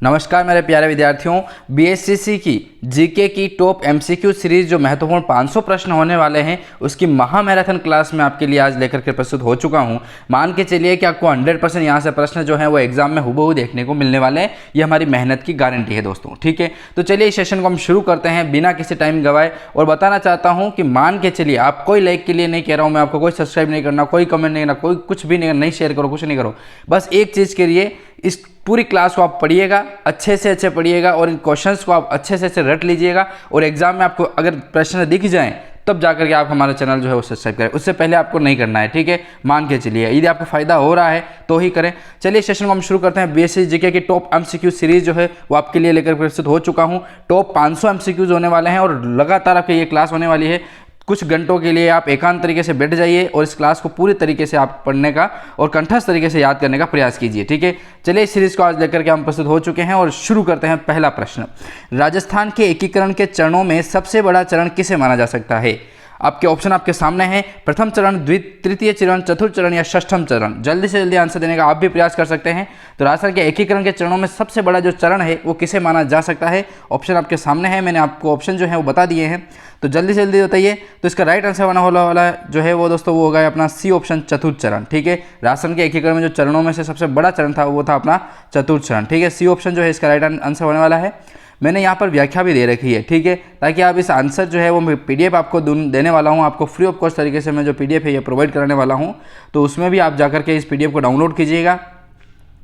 नमस्कार मेरे प्यारे विद्यार्थियों, बीएससीसी की जीके की टॉप एमसीक्यू सीरीज जो महत्वपूर्ण 500 प्रश्न होने वाले हैं उसकी महा मैराथन क्लास में आपके लिए आज लेकर के प्रस्तुत हो चुका हूं। मान के चलिए कि आपको 100% यहाँ से प्रश्न जो है वो एग्जाम में हुबहू देखने को मिलने वाले हैं। ये हमारी मेहनत की गारंटी है दोस्तों, ठीक है। तो चलिए इस सेशन को हम शुरू करते हैं बिना किसी टाइम गवाए। और बताना चाहता हूँ कि मान के चलिए, आप कोई लाइक के लिए नहीं कह रहा हूँ मैं, आपको कोई सब्सक्राइब नहीं करना, कोई कमेंट नहीं करना, कोई कुछ भी नहीं शेयर करो, कुछ नहीं करो। बस एक चीज़ के लिए इस पूरी क्लास को आप पढ़िएगा, अच्छे से अच्छे पढ़िएगा और इन क्वेश्चंस को आप अच्छे से अच्छे रट लीजिएगा। और एग्जाम में आपको अगर प्रश्न दिख जाएं तब जाकर के आप हमारा चैनल जो है वो सब्सक्राइब करें, उससे पहले आपको नहीं करना है, ठीक है। मान के चलिए यदि आपको फायदा हो रहा है तो ही करें। चलिए सेशन को हम शुरू करते हैं। बीएससी जीके की टॉप एमसीक्यू सीरीज जो है वो आपके लिए लेकर प्रस्तुत हो चुका हूँ। टॉप 500 एमसीक्यूज होने वाले हैं और लगातार आपकी ये क्लास होने वाली है। कुछ घंटों के लिए आप एकांत तरीके से बैठ जाइए और इस क्लास को पूरी तरीके से आप पढ़ने का और कंठस्थ तरीके से याद करने का प्रयास कीजिए, ठीक है। चलिए इस सीरीज को आज लेकर के हम प्रस्तुत हो चुके हैं और शुरू करते हैं। पहला प्रश्न, राजस्थान के एकीकरण के चरणों में सबसे बड़ा चरण किसे माना जा सकता है? आपके ऑप्शन आपके सामने हैं, प्रथम चरण, तृतीय चरण, चतुर्थ चरण या षष्ठम चरण। जल्दी से जल्दी आंसर देने का आप भी प्रयास कर सकते हैं। तो राजस्थान के एकीकरण के चरणों में सबसे बड़ा जो चरण है वो किसे माना जा सकता है? ऑप्शन आपके सामने है, मैंने आपको ऑप्शन जो है वो बता दिए हैं, तो जल्दी से जल्दी बताइए। तो इसका राइट आंसर होने वाला जो है वो दोस्तों वो होगा अपना सी ऑप्शन, चतुर्थ चरण, ठीक है। राजस्थान के एकीकरण में जो चरणों में से सबसे बड़ा चरण था वो था अपना चतुर्थ चरण, ठीक है। सी ऑप्शन जो है इसका राइट आंसर होने वाला है। मैंने यहाँ पर व्याख्या भी दे रखी है, ठीक है, ताकि आप इस आंसर जो है वो मैं पीडीएफ आपको देने वाला हूँ, आपको फ्री ऑफ कॉस्ट तरीके से मैं जो पीडीएफ है ये प्रोवाइड कराने वाला हूँ। तो उसमें भी आप जाकर के इस पीडीएफ को डाउनलोड कीजिएगा,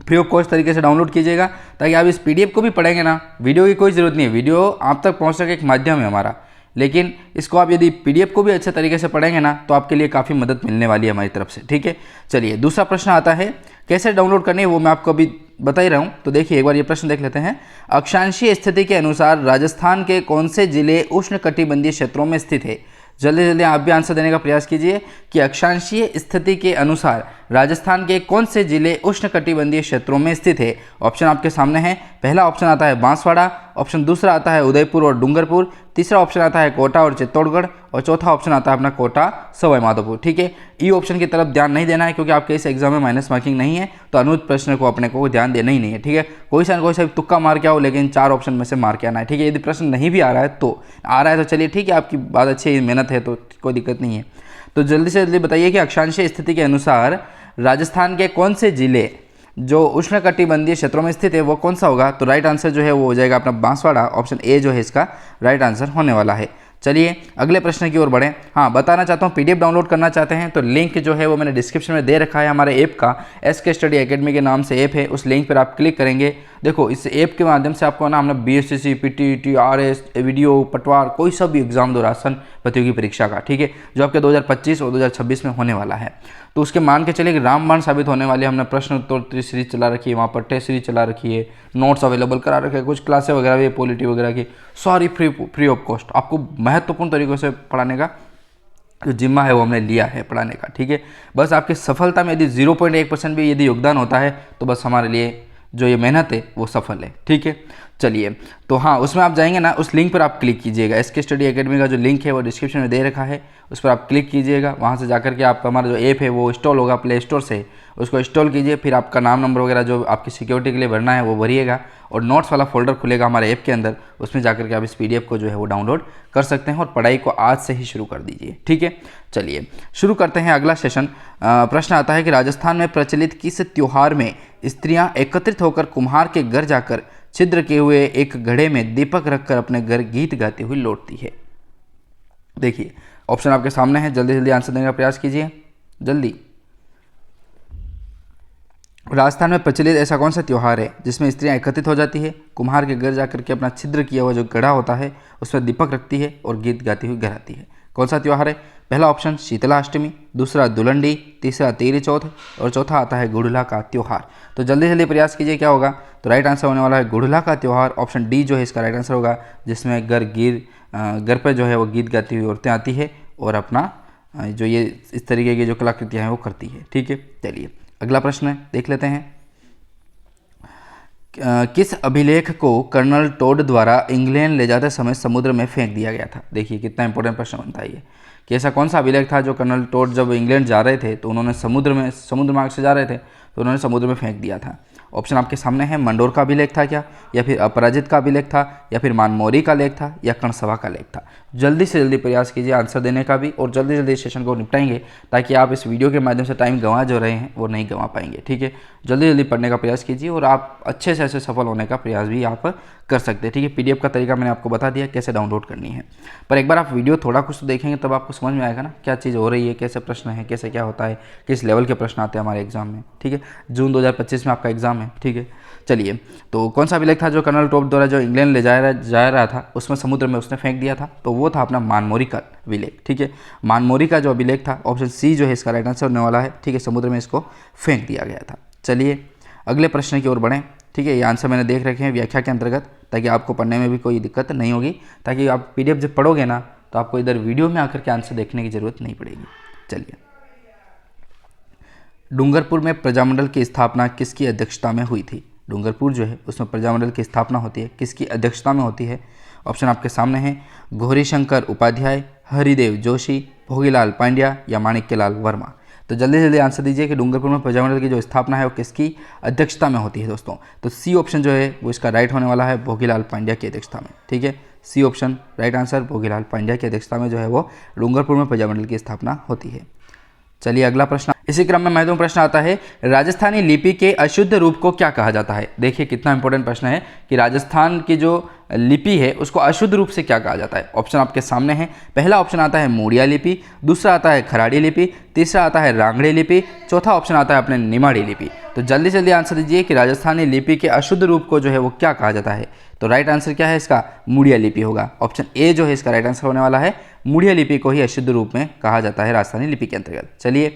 फ्री ऑफ कॉस्ट तरीके से डाउनलोड कीजिएगा, ताकि आप इस पीडीएफ को भी पढ़ेंगे ना। वीडियो की कोई ज़रूरत नहीं है, वीडियो आप तक पहुँचने का एक माध्यम है हमारा, लेकिन इसको आप यदि पीडीएफ को भी अच्छे तरीके से पढ़ेंगे ना तो आपके लिए काफ़ी मदद मिलने वाली है हमारी तरफ से, ठीक है। चलिए दूसरा प्रश्न आता है, कैसे डाउनलोड करनी है वो मैं आपको अभी बता ही रहा हूँ। तो देखिए एक बार ये प्रश्न देख लेते हैं। अक्षांशीय स्थिति के अनुसार राजस्थान के कौन से जिले उष्णकटिबंधीय क्षेत्रों में स्थित है? जल्दी जल्दी आप भी आंसर देने का प्रयास कीजिए कि अक्षांशीय स्थिति के अनुसार राजस्थान के कौन से जिले उष्णकटिबंधीय क्षेत्रों में स्थित है। ऑप्शन आपके सामने हैं। पहला ऑप्शन आता है बांसवाड़ा, ऑप्शन दूसरा आता है उदयपुर और डूंगरपुर, तीसरा ऑप्शन आता है कोटा और चित्तौड़गढ़ और चौथा ऑप्शन आता है अपना कोटा सवाई माधोपुर, ठीक है। ई ऑप्शन की तरफ ध्यान नहीं देना है क्योंकि आपके इस एग्जाम में माइनस मार्किंग नहीं है, तो अनुचित प्रश्न को अपने को ध्यान देना ही नहीं है, ठीक है। कोई सा तुक्का मार के आओ, लेकिन 4 ऑप्शन में से मार के आना है, ठीक है। यदि प्रश्न नहीं भी आ रहा है तो चलिए ठीक है, आपकी बात अच्छी है, मेहनत है तो कोई दिक्कत नहीं है। तो जल्दी से जल्दी बताइए कि अक्षांशीय स्थिति के अनुसार राजस्थान के कौन से जिले जो उष्णकटिबंधीय क्षेत्रों में स्थित है वो कौन सा होगा? तो राइट आंसर जो है वो हो जाएगा अपना बांसवाड़ा, ऑप्शन ए जो है इसका राइट आंसर होने वाला है। चलिए अगले प्रश्न की ओर बढ़ें। हाँ, बताना चाहता हूँ पीडीएफ डाउनलोड करना चाहते हैं तो लिंक जो है वो मैंने डिस्क्रिप्शन में दे रखा है हमारे ऐप का, एसके स्टडी एकेडमी के नाम से ऐप है। उस लिंक पर आप क्लिक करेंगे, देखो इस ऐप के माध्यम से आपको ना हमने बीएससीसी, पीटीईटी, आरएस, वीडियो, पटवार, कोई सा भी एग्जाम दो राजस्थान प्रतियोगी परीक्षा का, ठीक है, जो आपके 2025 और 2026 में होने वाला है। तो उसके मान के चलिए कि रामबाण साबित होने वाले हमने प्रश्न उत्तर सीरीज चला रखी है, वहाँ पर टेस्ट सीरीज चला रखी है, नोट्स अवेलेबल करा रखे हैं, कुछ क्लासें वगैरह भी, पॉलिटी वगैरह की, सारी फ्री ऑफ कॉस्ट आपको महत्वपूर्ण तरीक़ों से पढ़ाने का जो जिम्मा है वो हमने लिया है पढ़ाने का, ठीक है। बस आपकी सफलता में यदि 0.1% भी यदि योगदान होता है तो बस हमारे लिए जो ये मेहनत है वो सफल है, ठीक है। चलिए तो हाँ, उसमें आप जाएंगे ना, उस लिंक पर आप क्लिक कीजिएगा। एसके स्टडी एकेडमी का जो लिंक है वो डिस्क्रिप्शन में दे रखा है, उस पर आप क्लिक कीजिएगा। वहाँ से जाकर के आप हमारा जो ऐप है वो इंस्टॉल होगा प्ले स्टोर से, उसको इंस्टॉल कीजिए। फिर आपका नाम नंबर वगैरह जो आपकी सिक्योरिटी के लिए भरना है वो भरिएगा और नोट्स वाला फोल्डर खुलेगा हमारे ऐप के अंदर, उसमें जाकर के आप इस पीडीएफ को जो है वो डाउनलोड कर सकते हैं और पढ़ाई को आज से ही शुरू कर दीजिए, ठीक है। चलिए शुरू करते हैं अगला सेशन। प्रश्न आता है कि राजस्थान में प्रचलित किस त्योहार में स्त्रियां एकत्रित होकर कुम्हार के घर जाकर छिद्र किए हुए एक घड़े में दीपक रखकर अपने घर गीत गाती हुई लौटती है? देखिए ऑप्शन आपके सामने है, जल्दी जल्दी आंसर देने का प्रयास कीजिए, जल्दी। राजस्थान में प्रचलित ऐसा कौन सा त्यौहार है जिसमें स्त्रियां एकत्रित हो जाती है, कुम्हार के घर जाकर के अपना छिद्र किया हुआ जो घड़ा होता है उस पर दीपक रखती है और गीत गाती हुई घर आती है? कौन सा त्यौहार है? पहला ऑप्शन शीतला अष्टमी, दूसरा दुलंडी, तीसरा तेरी चौथ और चौथा आता है गुड़हला का त्यौहार। तो जल्दी जल्दी प्रयास कीजिए क्या होगा? तो राइट आंसर होने वाला है गुड़हला का त्यौहार, ऑप्शन डी जो है इसका राइट आंसर होगा, जिसमें घर पर जो है वो गीत गाती हुई औरतें आती है और अपना जो ये इस तरीके की जो कलाकृतियाँ हैं वो करती है, ठीक है। चलिए अगला प्रश्न देख लेते हैं। किस अभिलेख को कर्नल टोड द्वारा इंग्लैंड ले जाते समय समुद्र में फेंक दिया गया था? देखिए कितना इंपॉर्टेंट प्रश्न बनता है ये, कि ऐसा कौन सा अभिलेख था जो कर्नल टोड जब इंग्लैंड जा रहे थे तो उन्होंने समुद्र मार्ग से जा रहे थे तो उन्होंने समुद्र में फेंक दिया था। ऑप्शन आपके सामने है, मंडोर का अभिलेख था क्या, या फिर अपराजित का अभिलेख था, या फिर मानमोरी का लेख था, या कणसभा का लेख था। जल्दी से जल्दी प्रयास कीजिए आंसर देने का भी, और जल्दी जल्दी सेशन को निपटाएंगे ताकि आप इस वीडियो के माध्यम से टाइम गंवा जो रहे हैं वो नहीं गंवा पाएंगे। ठीक है, जल्दी जल्दी पढ़ने का प्रयास कीजिए और आप अच्छे से अच्छे सफल होने का प्रयास भी आप कर सकते हैं। ठीक है, पीडीएफ का तरीका मैंने आपको बता दिया कैसे डाउनलोड करनी है, पर एक बार आप वीडियो थोड़ा कुछ तो देखेंगे तब आपको समझ में आएगा ना क्या चीज़ हो रही है, कैसे प्रश्न है, कैसे क्या होता है, किस लेवल के प्रश्न आते हैं हमारे एग्जाम में। ठीक है, जून 2025 में आपका एग्जाम है। ठीक है, चलिए, तो कौन सा अभिलेख था जो कर्नल टॉप द्वारा जो इंग्लैंड ले जा रहा था उसमें समुद्र में उसने फेंक दिया था, तो वो था अपना मानमोरी का अभिलेख। ठीक है, मानमोरी का जो अभिलेख था, ऑप्शन सी जो है इसका राइट आंसर होने वाला है। ठीक है, समुद्र में इसको फेंक दिया गया था। चलिए अगले प्रश्न की ओर बढ़ें। ठीक है, ये आंसर मैंने देख रखे हैं व्याख्या के अंतर्गत, ताकि आपको पढ़ने में भी कोई दिक्कत नहीं होगी, ताकि आप पीडीएफ जब पढ़ोगे ना तो आपको इधर वीडियो में आकर के आंसर देखने की जरूरत नहीं पड़ेगी। चलिए, डूंगरपुर में प्रजामंडल की स्थापना किसकी अध्यक्षता में हुई थी? डूंगरपुर जो है उसमें प्रजामंडल की स्थापना होती है, किसकी अध्यक्षता में होती है? ऑप्शन आपके सामने हैं, गौरीशंकर उपाध्याय, हरिदेव जोशी, भोगीलाल पांड्या, या माणिक्यलाल वर्मा। तो जल्दी जल्दी आंसर दीजिए कि डूंगरपुर में प्रजामंडल की जो स्थापना है वो किसकी अध्यक्षता में होती है दोस्तों। तो सी ऑप्शन जो है वो इसका राइट होने वाला है, भोगीलाल पांड्या की अध्यक्षता में। ठीक है, C option right answer, Bhogilal Pandya की अध्यक्षता में जो है वो डूंगरपुर में प्रजामंडल की स्थापना होती है। चलिए अगला प्रश्न, इसी क्रम में महत्वपूर्ण प्रश्न आता है, राजस्थानी लिपि के अशुद्ध रूप को क्या कहा जाता है? देखिए कितना इंपॉर्टेंट प्रश्न है कि राजस्थान की जो लिपि है उसको अशुद्ध रूप से क्या कहा जाता है। ऑप्शन आपके सामने है, पहला ऑप्शन आता है मोड़िया लिपि, दूसरा आता है खराड़ी लिपि, तीसरा आता है रांगड़े लिपि, चौथा ऑप्शन आता है अपने निमाड़ी लिपि। तो जल्दी जल्दी आंसर दीजिए कि राजस्थानी लिपि के अशुद्ध रूप को जो है वो क्या कहा जाता है। तो राइट आंसर क्या है इसका? मुड़िया लिपि होगा। ऑप्शन ए जो है इसका राइट आंसर होने वाला है, मुड़िया लिपि को ही अशुद्ध रूप में कहा जाता है राजस्थानी लिपि के अंतर्गत। चलिए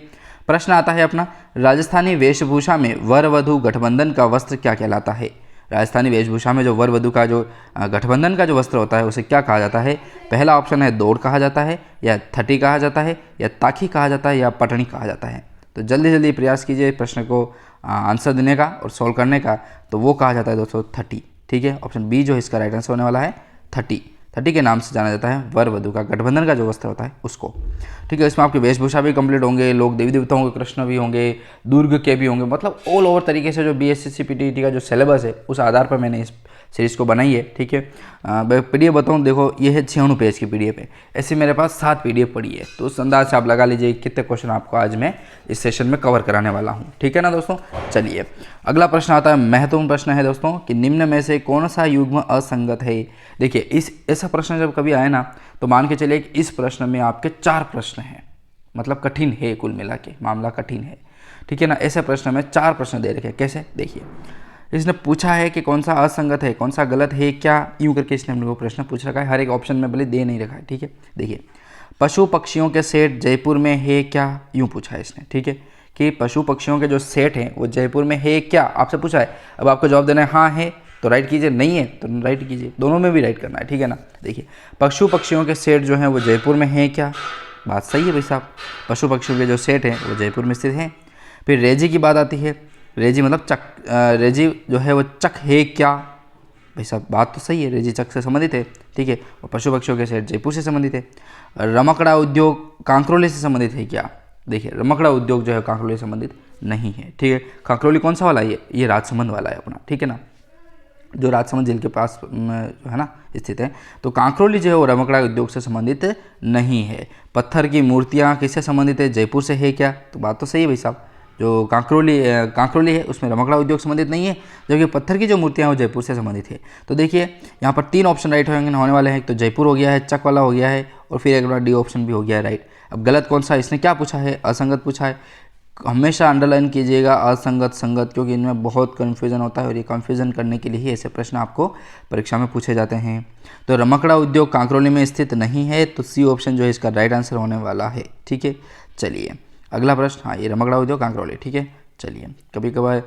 प्रश्न आता है अपना, राजस्थानी वेशभूषा में वर वधु गठबंधन का वस्त्र क्या कहलाता है? राजस्थानी वेशभूषा में जो वर वधु का जो गठबंधन का जो वस्त्र होता है उसे क्या कहा जाता है? पहला ऑप्शन है दौड़ कहा जाता है, या थटी कहा जाता है, या ताखी कहा जाता है, या पटनी कहा जाता है। तो जल्दी जल्दी प्रयास कीजिए प्रश्न को आंसर देने का और सॉल्व करने का। तो वो कहा जाता है दोस्तों थटी। ठीक है, ऑप्शन बी जो है इसका राइट आंसर होने वाला है, थटी। थटी के नाम से जाना जाता है वर वधु का गठबंधन का जो वस्त्र होता है उसको। ठीक है, इसमें आपकी वेशभूषा भी कंप्लीट होंगे, लोग देवी देवताओं के कृष्ण भी होंगे, दुर्ग के भी होंगे, मतलब ऑल ओवर तरीके से जो बीएसएससी पीटीईटी का जो सिलेबस है उस आधार पर मैंने इस सीरीज़ को बनाई है। ठीक है, पीडीएफ बताऊँ, देखो ये है 96 पेज की पीडीएफ है, ऐसे मेरे पास 7 पीडीएफ पड़ी है, तो उस अंदाज से आप लगा लीजिए कितने क्वेश्चन आपको आज मैं इस सेशन में कवर कराने वाला हूँ। ठीक है ना दोस्तों। चलिए अगला प्रश्न आता है, महत्वपूर्ण प्रश्न है दोस्तों कि निम्न में से कौन सा युग्म असंगत है? देखिए इस ऐसा प्रश्न जब कभी आए ना तो मान के चलिए कि इस प्रश्न में आपके 4 प्रश्न हैं, मतलब कठिन है, कुल मिला के मामला कठिन है। ठीक है ना, ऐसे प्रश्न में 4 प्रश्न दे रखे हैं। कैसे? देखिए इसने पूछा है कि कौन सा असंगत है, कौन सा गलत है, क्या, यूँ करके इसने हम लोग को प्रश्न पूछ रखा है, हर एक ऑप्शन में भले दे नहीं रखा है। ठीक है, देखिए पशु पक्षियों के सेट जयपुर में है क्या, यूँ पूछा है इसने। ठीक है, कि पशु पक्षियों के जो सेट हैं वो जयपुर में है क्या, आपसे पूछा है। अब आपको जवाब देना है हाँ है तो राइट कीजिए, नहीं है तो राइट कीजिए, दोनों में भी राइट करना है। ठीक है ना, देखिए पशु पक्षियों के सेट जो हैं वो जयपुर में है क्या, बात सही है भाई साहब, पशु पक्षियों के जो सेट हैं वो जयपुर में स्थित हैं। फिर रेजी की बात आती है, रेजी मतलब चक, रेजी जो है वो चक है क्या, भाई साहब बात तो सही है, रेजी चक से संबंधित है। ठीक है, और पशु पक्षियों के सेट जयपुर से संबंधित है। रमकड़ा उद्योग कांकरोली से संबंधित है क्या? देखिए रमकड़ा उद्योग जो है कांकरोली से संबंधित नहीं है। ठीक है, कांकरोली कौन सा वाला है? ये राजसमंद वाला है अपना। ठीक है ना, जो राजसमंद झील के पास जो है ना स्थित है। तो कांकरोली जो है वो रमकड़ा उद्योग से संबंधित नहीं है। पत्थर की मूर्तियाँ किससे संबंधित है? जयपुर से है क्या? तो बात तो सही है भाई साहब, जो कांकरोली है उसमें रमकड़ा उद्योग संबंधित नहीं है, जबकि पत्थर की जो मूर्तियाँ हैं वो जयपुर से संबंधित है। तो देखिए यहाँ पर 3 ऑप्शन राइट होने वाले हैं, तो जयपुर हो गया है, चक वाला हो गया है, और फिर एक बार डी ऑप्शन भी हो गया है राइट। अब गलत कौन सा? इसने क्या पूछा है? असंगत पूछा है। हमेशा अंडरलाइन कीजिएगा असंगत संगत, क्योंकि इनमें बहुत कन्फ्यूजन होता है और ये कन्फ्यूजन करने के लिए ही ऐसे प्रश्न आपको परीक्षा में पूछे जाते हैं। तो रमकड़ा उद्योग कांकरोली में स्थित नहीं है, तो सी ऑप्शन जो है इसका राइट आंसर होने वाला है। ठीक है, चलिए अगला प्रश्न, हाँ ये रमकड़ा उद्योग कांकरोली। ठीक है, चलिए कभी कभार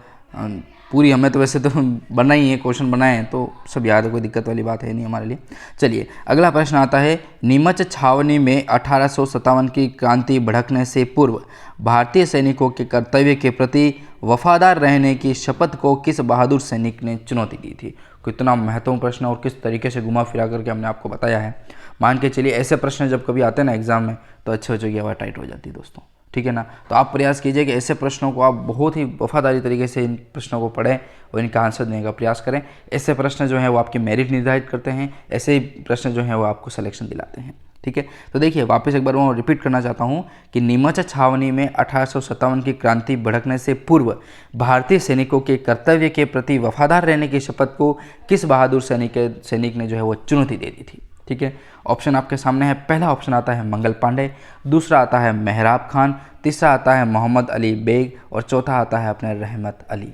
पूरी हमें तो वैसे तो बनाई है, क्वेश्चन बनाए हैं तो सब याद है, कोई दिक्कत वाली बात है नहीं हमारे लिए। चलिए अगला प्रश्न आता है, नीमच छावनी में 1857 की क्रांति भड़कने से पूर्व भारतीय सैनिकों के कर्तव्य के प्रति वफादार रहने की शपथ को किस बहादुर सैनिक ने चुनौती दी थी? कितना महत्वपूर्ण प्रश्न और किस तरीके से घुमा फिरा करके हमने आपको बताया है। मान के चलिए ऐसे प्रश्न जब कभी आते हैं ना एग्जाम में तो अच्छे बच्चों की आवाज़ टाइट हो जाती है दोस्तों। ठीक है ना। तो आप प्रयास कीजिए कि ऐसे प्रश्नों को आप बहुत ही वफादारी तरीके से इन प्रश्नों को पढ़ें और इनका आंसर देने का प्रयास करें। ऐसे प्रश्न जो हैं वो आपकी मेरिट निर्धारित करते हैं, ऐसे ही प्रश्न जो हैं वो आपको सिलेक्शन दिलाते हैं, ठीक है। तो देखिए वापस एक बार मैं रिपीट करना चाहता हूँ कि नीमच छावनी में 1857 की क्रांति भड़कने से पूर्व भारतीय सैनिकों के कर्तव्य के प्रति वफादार रहने की शपथ को किस बहादुर सैनिक ने जो है वो चुनौती दे दी थी, ठीक है। ऑप्शन आपके सामने है। पहला ऑप्शन आता है मंगल पांडे, दूसरा आता है मेहराब खान, तीसरा आता है मोहम्मद अली बेग और चौथा आता है अपने रहमत अली।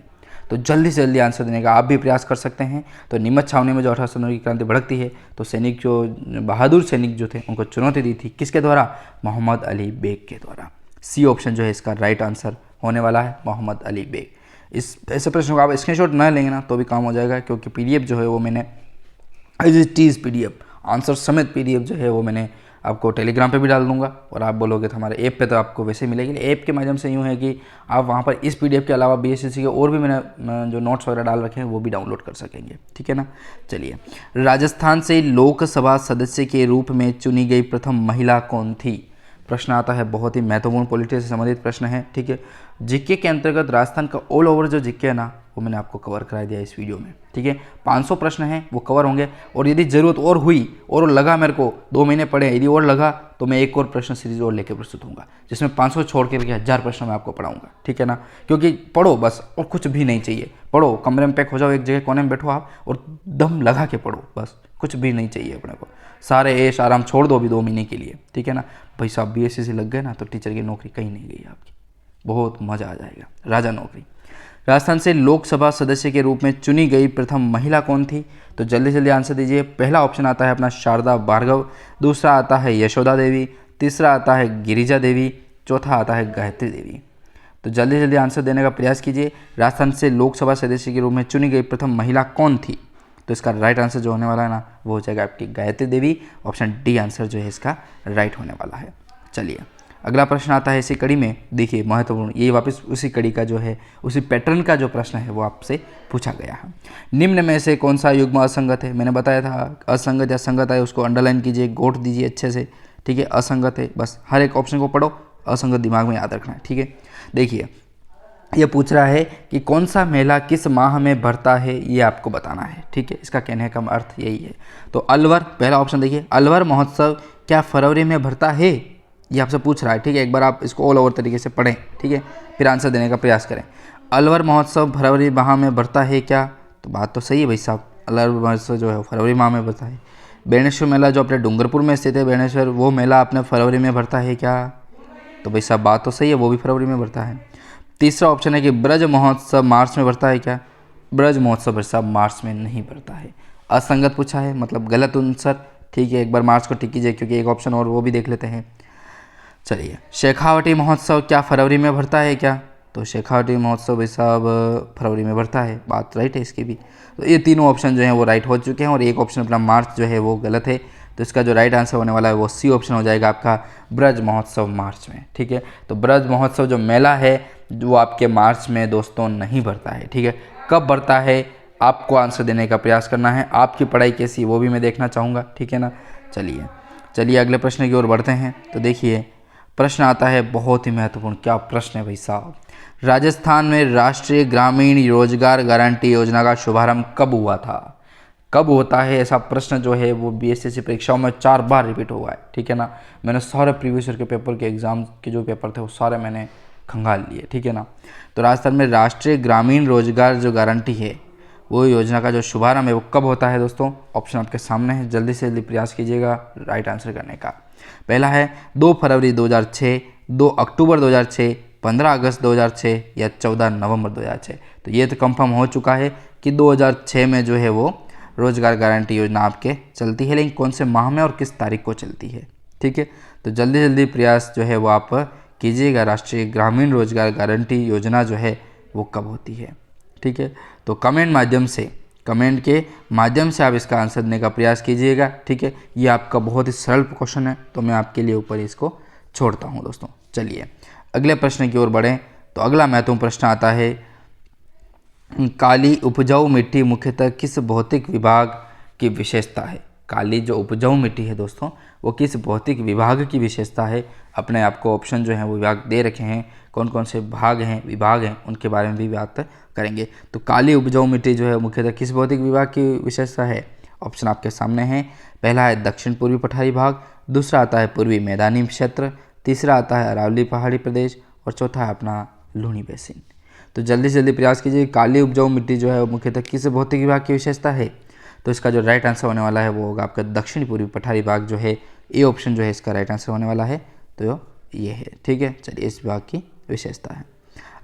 तो जल्दी से जल्दी आंसर देने का आप भी प्रयास कर सकते हैं। तो नीमच छावनी में जो 1857 की क्रांति भड़कती है तो सैनिक जो बहादुर सैनिक जो थे उनको चुनौती दी थी, किसके द्वारा? मोहम्मद अली बेग के द्वारा। सी ऑप्शन जो है इसका राइट आंसर होने वाला है, मोहम्मद अली बेग। इस ऐसे प्रश्नों का आप स्क्रीनशॉट न लेंगे ना तो भी काम हो जाएगा, क्योंकि पीडीएफ जो है वो मैंने as it is PDF answer समेत पीडीएफ जो है वो मैंने आपको टेलीग्राम पे भी डाल दूंगा और आप बोलोगे तो हमारे ऐप पे तो आपको वैसे मिलेगी। ऐप के माध्यम से यूँ है कि आप वहाँ पर इस पीडीएफ के अलावा बीएसएससी के और भी मैंने जो नोट्स वगैरह डाल रखे हैं वो भी डाउनलोड कर सकेंगे, ठीक है ना। चलिए, राजस्थान से लोकसभा सदस्य के रूप में चुनी गई प्रथम महिला कौन थी? प्रश्न आता है, बहुत ही महत्वपूर्ण पॉलिटिक्स से संबंधित प्रश्न है, ठीक है। जीके के अंतर्गत राजस्थान का ऑल ओवर जो जीके है ना वो मैंने आपको कवर करा दिया इस वीडियो में, ठीक है। 500 प्रश्न हैं वो कवर होंगे और यदि ज़रूरत और हुई और लगा मेरे को 2 महीने पढ़े, यदि और लगा तो मैं एक और प्रश्न सीरीज और लेकर प्रस्तुत होऊंगा जिसमें 500 छोड़ के 1000 प्रश्न मैं आपको पढ़ाऊंगा, ठीक है ना। क्योंकि पढ़ो बस, और कुछ भी नहीं चाहिए। पढ़ो, कमरे में पैक हो जाओ, एक जगह कोने में बैठो आप और दम लगा के पढ़ो, बस कुछ भी नहीं चाहिए अपने को। सारे ऐश आराम छोड़ दो अभी 2 महीने के लिए, ठीक है ना। भाई साहब बीएससी लग गए ना तो टीचर की नौकरी कहीं नहीं गई आपकी, बहुत मज़ा आ जाएगा, राजा नौकरी। राजस्थान से लोकसभा सदस्य के रूप में चुनी गई प्रथम महिला कौन थी? तो जल्दी जल्दी आंसर दीजिए। पहला ऑप्शन आता है अपना शारदा भार्गव, दूसरा आता है यशोदा देवी, तीसरा आता है गिरिजा देवी, चौथा आता है गायत्री देवी। तो जल्दी जल्दी आंसर देने का प्रयास कीजिए। राजस्थान से लोकसभा सदस्य के रूप में चुनी गई प्रथम महिला कौन थी? तो इसका राइट आंसर जो होने वाला है ना वो हो जाएगा आपकी Gayatri Devi. Option D answer जो है इसका राइट होने वाला है। चलिए, अगला प्रश्न आता है इसी कड़ी में, देखिए महत्वपूर्ण, ये वापस उसी कड़ी का जो है उसी पैटर्न का जो प्रश्न है वो आपसे पूछा गया है। निम्न में से कौन सा युग्म असंगत है? मैंने बताया था असंगत या संगत है उसको अंडरलाइन कीजिए, गोट दीजिए अच्छे से, ठीक है। असंगत है, बस हर एक ऑप्शन को पढ़ो, असंगत दिमाग में याद रखना है, ठीक है। देखिए ये पूछ रहा है कि कौन सा मेला किस माह में भरता है, ये आपको बताना है, ठीक है। इसका कहने का अर्थ यही है। तो अलवर, पहला ऑप्शन देखिए, अलवर महोत्सव क्या फरवरी में भरता है? ये आपसे पूछ रहा है, ठीक है। एक बार आप इसको ऑल ओवर तरीके से पढ़ें, ठीक है, फिर आंसर देने का प्रयास करें। अलवर महोत्सव फरवरी माह में भरता है क्या? तो बात तो सही है भाई साहब, अलवर महोत्सव जो है फरवरी माह में भरता है। बेणेश्वर मेला जो अपने डूंगरपुर में स्थित है बेणेश्वर, वो मेला अपने फरवरी में भरता है क्या? तो भाई साहब बात तो सही है, वो भी फरवरी में भरता है। तीसरा ऑप्शन है कि ब्रज महोत्सव मार्च में भरता है क्या? ब्रज महोत्सव भाई साहब मार्च में नहीं भरता है। असंगत पूछा है, मतलब गलत आंसर, ठीक है। एक बार मार्च को टिक कीजिए क्योंकि एक ऑप्शन और वो भी देख लेते हैं। चलिए, शेखावटी महोत्सव क्या फरवरी में भरता है क्या? तो शेखावटी महोत्सव भाई साहब फरवरी में भरता है, बात राइट है इसकी भी। तो ये तीनों ऑप्शन जो हैं वो राइट हो चुके हैं और एक ऑप्शन अपना मार्च जो है वो गलत है। तो इसका जो राइट आंसर होने वाला है वो सी ऑप्शन हो जाएगा आपका, ब्रज महोत्सव मार्च में, ठीक है। तो ब्रज महोत्सव जो मेला है वो आपके मार्च में दोस्तों नहीं भरता है, ठीक है। कब भरता है आपको आंसर देने का प्रयास करना है। आपकी पढ़ाई कैसी वो भी मैं देखना चाहूँगा, ठीक है ना। चलिए अगले प्रश्न की ओर बढ़ते हैं। तो देखिए प्रश्न आता है बहुत ही महत्वपूर्ण, क्या प्रश्न है भाई साहब। राजस्थान में राष्ट्रीय ग्रामीण रोजगार गारंटी योजना का शुभारंभ कब हुआ था? कब होता है ऐसा प्रश्न जो है वो बीएसएससी परीक्षाओं में 4 बार रिपीट हुआ है, ठीक है ना। मैंने सारे प्रीवियस ईयर के पेपर के एग्जाम के जो पेपर थे वो सारे मैंने खंगाल लिए, ठीक है ना। तो राजस्थान में राष्ट्रीय ग्रामीण रोजगार जो गारंटी है वो योजना का जो शुभारंभ है वो कब होता है दोस्तों? ऑप्शन आपके सामने है, जल्दी से जल्दी प्रयास कीजिएगा राइट आंसर करने का। पहला है 2 फरवरी 2006, 2 अक्टूबर 2006, 15 अगस्त 2006 या 14 नवंबर 2006। तो ये तो कंफर्म हो चुका है कि 2006 में जो है वो रोजगार गारंटी योजना आपके चलती है, लेकिन कौन से माह में और किस तारीख को चलती है, ठीक है। तो जल्दी जल्दी प्रयास जो है वो आप कीजिएगा, राष्ट्रीय ग्रामीण रोजगार गारंटी योजना जो है वो कब होती है, ठीक है। तो कमेंट के माध्यम से आप इसका आंसर देने का प्रयास कीजिएगा, ठीक है। ये आपका बहुत ही सरल क्वेश्चन है तो मैं आपके लिए ऊपर इसको छोड़ता हूँ दोस्तों। चलिए अगले प्रश्न की ओर बढ़ें। तो अगला महत्वपूर्ण प्रश्न आता है, काली उपजाऊ मिट्टी मुख्यतः किस भौतिक विभाग की विशेषता है? काली जो उपजाऊ मिट्टी है दोस्तों वो किस भौतिक विभाग की विशेषता है। अपने आपको ऑप्शन जो है वो विभाग दे रखे हैं, कौन कौन से भाग हैं विभाग हैं उनके बारे में भी बात करेंगे। तो काली उपजाऊ मिट्टी जो है मुख्यतः किस भौतिक विभाग की विशेषता है। ऑप्शन आपके सामने हैं। पहला है दक्षिण पूर्वी पठारी भाग, दूसरा आता है पूर्वी मैदानी क्षेत्र, तीसरा आता है अरावली पहाड़ी प्रदेश और चौथा है अपना लूनी बेसिन। तो जल्दी से जल्दी प्रयास कीजिए। काली उपजाऊ मिट्टी जो है वो मुख्यतः किस भौतिक विभाग की विशेषता है। तो इसका जो राइट आंसर होने वाला है वो होगा आपका दक्षिण पूर्वी पठारी भाग जो है, ए ऑप्शन जो है इसका राइट आंसर होने वाला है। तो ये है, ठीक है। चलिए इस विभाग की विशेषता है।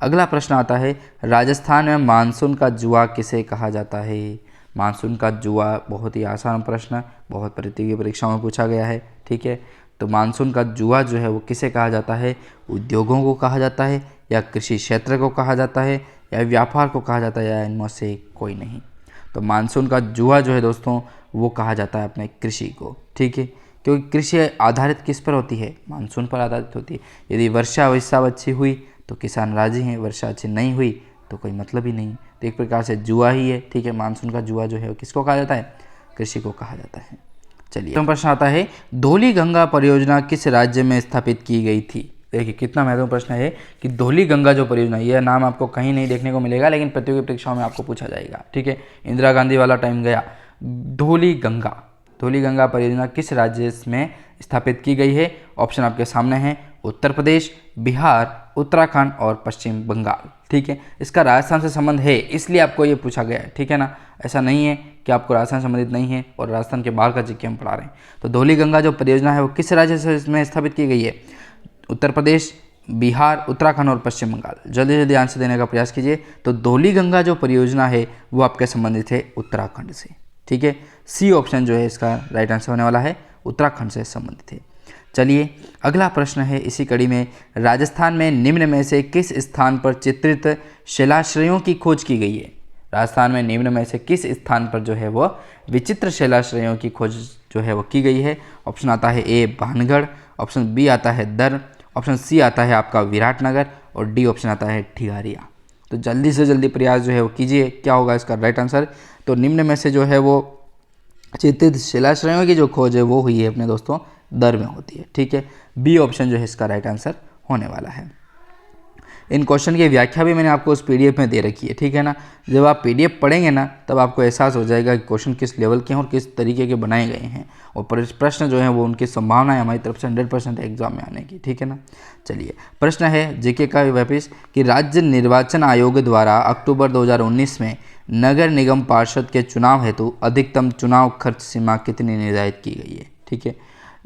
अगला प्रश्न आता है राजस्थान में मानसून का जुआ किसे कहा जाता है। मानसून का जुआ बहुत ही आसान प्रश्न, बहुत प्रतियोगी परीक्षाओं में पूछा गया है, ठीक है। तो मानसून का जुआ जो है वो किसे कहा जाता है। उद्योगों को कहा जाता है या कृषि क्षेत्र को कहा जाता है या व्यापार को कहा जाता है या इनमें से कोई नहीं। तो मानसून का जुआ जो है दोस्तों वो कहा जाता है अपने कृषि को, ठीक है। क्योंकि कृषि आधारित किस पर होती है, मानसून पर आधारित होती है। यदि वर्षा अच्छी हुई तो किसान राजी हैं, वर्षा अच्छी नहीं हुई तो कोई मतलब ही नहीं। तो एक प्रकार से जुआ ही है, ठीक है। मानसून का जुआ जो है वो किसको कहा जाता है, कृषि को कहा जाता है। चलिए प्रश्न आता है धौली गंगा परियोजना किस राज्य में स्थापित की गई थी। देखिए कितना महत्वपूर्ण प्रश्न है कि धौली गंगा जो परियोजना, यह नाम आपको कहीं नहीं देखने को मिलेगा लेकिन प्रतियोगी परीक्षाओं में आपको पूछा जाएगा, ठीक है। इंदिरा गांधी वाला टाइम गया। धौली गंगा परियोजना किस राज्य में स्थापित की गई है। ऑप्शन आपके सामने हैं। उत्तर प्रदेश, बिहार, उत्तराखंड और पश्चिम बंगाल, ठीक है। इसका राजस्थान से संबंध है इसलिए आपको ये पूछा गया है, ठीक है ना। ऐसा नहीं है कि आपको राजस्थान संबंधित नहीं है और राजस्थान के बाहर का जीके हम पढ़ा रहे हैं। तो धौली गंगा जो परियोजना है वो किस राज्य से इसमें स्थापित की गई है। उत्तर प्रदेश, बिहार, उत्तराखंड और पश्चिम बंगाल। जल्दी जल्दी आंसर देने का प्रयास कीजिए। तो धौली गंगा जो परियोजना है वो आपके संबंधित है उत्तराखंड से, ठीक है। सी ऑप्शन जो है इसका राइट आंसर होने वाला है, उत्तराखंड से संबंधित है। चलिए अगला प्रश्न है इसी कड़ी में, राजस्थान में निम्न में से किस स्थान पर चित्रित शिलाश्रयों की खोज की गई है। राजस्थान में निम्न में से किस स्थान पर जो है वो विचित्र शिलाश्रयों की खोज जो है वो की गई है। ऑप्शन आता है ए भानगढ़, ऑप्शन बी आता है दर, ऑप्शन सी आता है आपका विराटनगर और डी ऑप्शन आता है ठिगारिया। तो जल्दी से जल्दी प्रयास जो है वो कीजिए, क्या होगा इसका राइट आंसर। तो निम्न में से जो है वो चित्रित शिलाश्रयों की जो खोज है वो हुई है अपने दोस्तों दर में होती है, ठीक है। बी ऑप्शन जो है इसका राइट आंसर होने वाला है। इन क्वेश्चन की व्याख्या भी मैंने आपको उस पीडीएफ में दे रखी है, ठीक है ना। जब आप पीडीएफ पढ़ेंगे ना तब आपको एहसास हो जाएगा कि क्वेश्चन किस लेवल के हैं और किस तरीके के बनाए गए हैं और प्रश्न जो है वो उनकी संभावना है हमारी तरफ से 100% एग्जाम में आने की, ठीक है ना। चलिए प्रश्न है जीके का वापिस कि राज्य निर्वाचन आयोग द्वारा अक्टूबर 2019 में नगर निगम पार्षद के चुनाव हेतु अधिकतम चुनाव खर्च सीमा कितनी निर्धारित की गई है, ठीक है।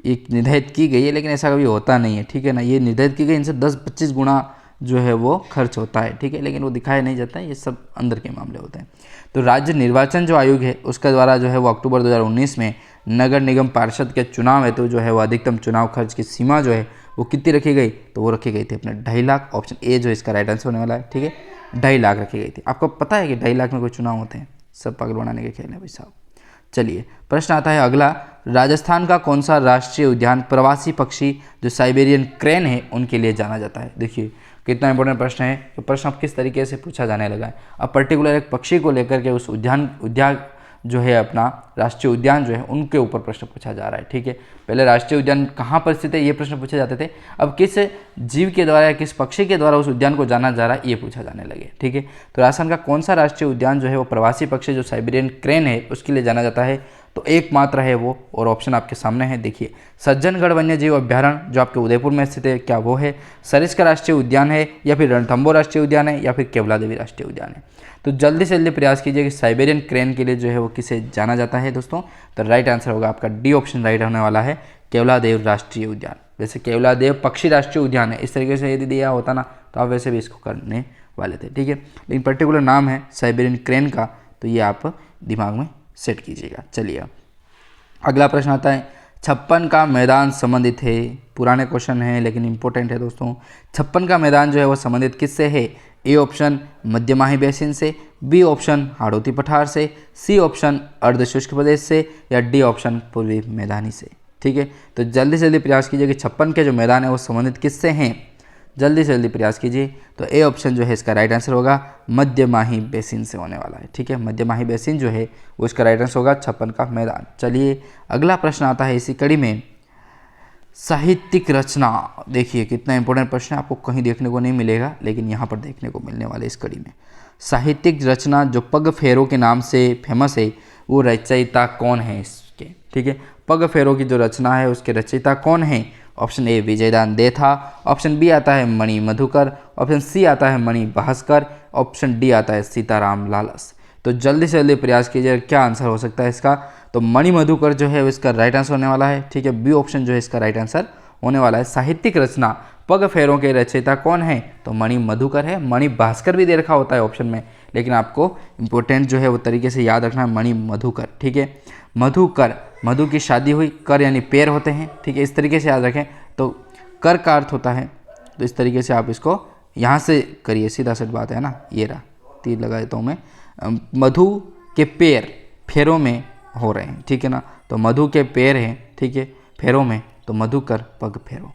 ये निर्धारित की गई है लेकिन ऐसा कभी होता नहीं है, ठीक है ना। ये निर्धारित की गई, इनसे 10-25 गुना जो है वो खर्च होता है, ठीक है, लेकिन वो दिखाया नहीं जाता है, ये सब अंदर के मामले होते हैं। तो राज्य निर्वाचन जो आयोग है उसके द्वारा जो है वो अक्टूबर 2019 में नगर निगम पार्षद के चुनाव हेतु जो है वो अधिकतम चुनाव खर्च की सीमा जो है वो कितनी रखी गई, तो वो रखी गई थी अपने 2.5 लाख। ऑप्शन ए जो इसका राइट आंसर होने वाला है, ठीक है, 2.5 लाख रखी गई थी। आपको पता है कि 2.5 लाख में कोई चुनाव होते हैं, सब पागल बनाने के खेल हैं भाई साहब। चलिए प्रश्न आता है अगला, राजस्थान का कौन सा राष्ट्रीय उद्यान प्रवासी पक्षी जो साइबेरियन क्रेन है उनके लिए जाना जाता है। देखिए कितना इंपॉर्टेंट प्रश्न है। तो प्रश्न अब किस तरीके से पूछा जाने लगा है। अब पर्टिकुलर एक पक्षी को लेकर के उस उद्यान जो है अपना राष्ट्रीय उद्यान जो है उनके ऊपर प्रश्न पूछा जा रहा है, ठीक है। पहले राष्ट्रीय उद्यान कहाँ पर स्थित है ये प्रश्न पूछे जाते थे, अब किस जीव के द्वारा या किस पक्षी के द्वारा उस उद्यान को जाना जा रहा है ये पूछा जाने लगे, ठीक है। तो राजस्थान का कौन सा राष्ट्रीय उद्यान जो है वो प्रवासी पक्षी जो साइबेरियन क्रेन है उसके लिए जाना जाता है, तो एकमात्र है वो, और ऑप्शन आपके सामने है। देखिए सज्जनगढ़ वन्यजीव अभ्यारण्य जो आपके उदयपुर में स्थित है, क्या वो है, सरिस्का राष्ट्रीय उद्यान है या फिर रणथंबोर राष्ट्रीय उद्यान है या फिर केवला देवी राष्ट्रीय उद्यान है। तो जल्दी से जल्दी प्रयास कीजिए कि साइबेरियन क्रेन के लिए जो है वो किसे जाना जाता है दोस्तों। तो राइट आंसर होगा आपका डी ऑप्शन राइट होने वाला है, केवलादेव राष्ट्रीय उद्यान। वैसे केवलादेव पक्षी राष्ट्रीय उद्यान है, इस तरीके से यदि दिया होता ना तो आप वैसे भी इसको करने वाले थे, ठीक है। लेकिन पर्टिकुलर नाम है साइबेरियन क्रेन का, तो ये आप दिमाग में सेट कीजिएगा। चलिए अगला प्रश्न आता है, 56 का मैदान संबंधित है। पुराने क्वेश्चन है लेकिन इंपॉर्टेंट है दोस्तों। 56 का मैदान जो है वो संबंधित किससे है। ए ऑप्शन मध्यमाही बेसिन से, बी ऑप्शन हाड़ौती पठार से, सी ऑप्शन अर्धशुष्क प्रदेश से या डी ऑप्शन पूर्वी मैदानी से, ठीक है। तो जल्दी से जल्दी प्रयास कीजिए कि 56 के जो मैदान है वो संबंधित किससे हैं। जल्दी से जल्दी प्रयास कीजिए। तो ए ऑप्शन जो है इसका राइट आंसर होगा, मध्यमाही बेसिन से होने वाला है। ठीक है, मध्यमाही बेसिन जो है वो इसका राइट आंसर होगा, छप्पन का मैदान। चलिए अगला प्रश्न आता है इसी कड़ी में, साहित्यिक रचना। देखिए कितना इंपॉर्टेंट प्रश्न है, आपको कहीं देखने को नहीं मिलेगा लेकिन यहाँ पर देखने को मिलने वाले इस कड़ी में। साहित्यिक रचना जो पग फेरों के नाम से फेमस है, वो रचयिता कौन है इसके? ठीक है, पग फेरों की जो रचना है उसके रचयिता कौन है? ऑप्शन ए विजयदान दे था, ऑप्शन बी आता है मणि मधुकर, ऑप्शन सी आता है मणि भास्कर, ऑप्शन डी आता है सीताराम लालस। तो जल्दी से जल्दी प्रयास कीजिए, क्या आंसर हो सकता है इसका? तो मणि मधुकर जो है इसका राइट आंसर होने वाला है। ठीक है, बी ऑप्शन जो है इसका राइट आंसर होने वाला है। साहित्यिक रचना पग फेरों के रचयिता कौन है? तो मणि मधुकर है। मणि भास्कर भी दे रखा होता है ऑप्शन में, लेकिन आपको इंपॉर्टेंट जो है वो तरीके से याद रखना है, मणि मधुकर। ठीक है, मधुकर, मधु की शादी हुई, कर यानी पेड़ होते हैं। ठीक है, इस तरीके से याद रखें। तो कर का अर्थ होता है, तो इस तरीके से आप इसको यहाँ से करिए, सीधा सीधा बात है ना। ये रहा, तीर लगा देता हूँ मैं। मधु के पेड़ फेरों में हो रहे हैं, ठीक है ना। तो मधु के पेड़ हैं, ठीक है, फेरों में, तो मधुकर पग फेरो।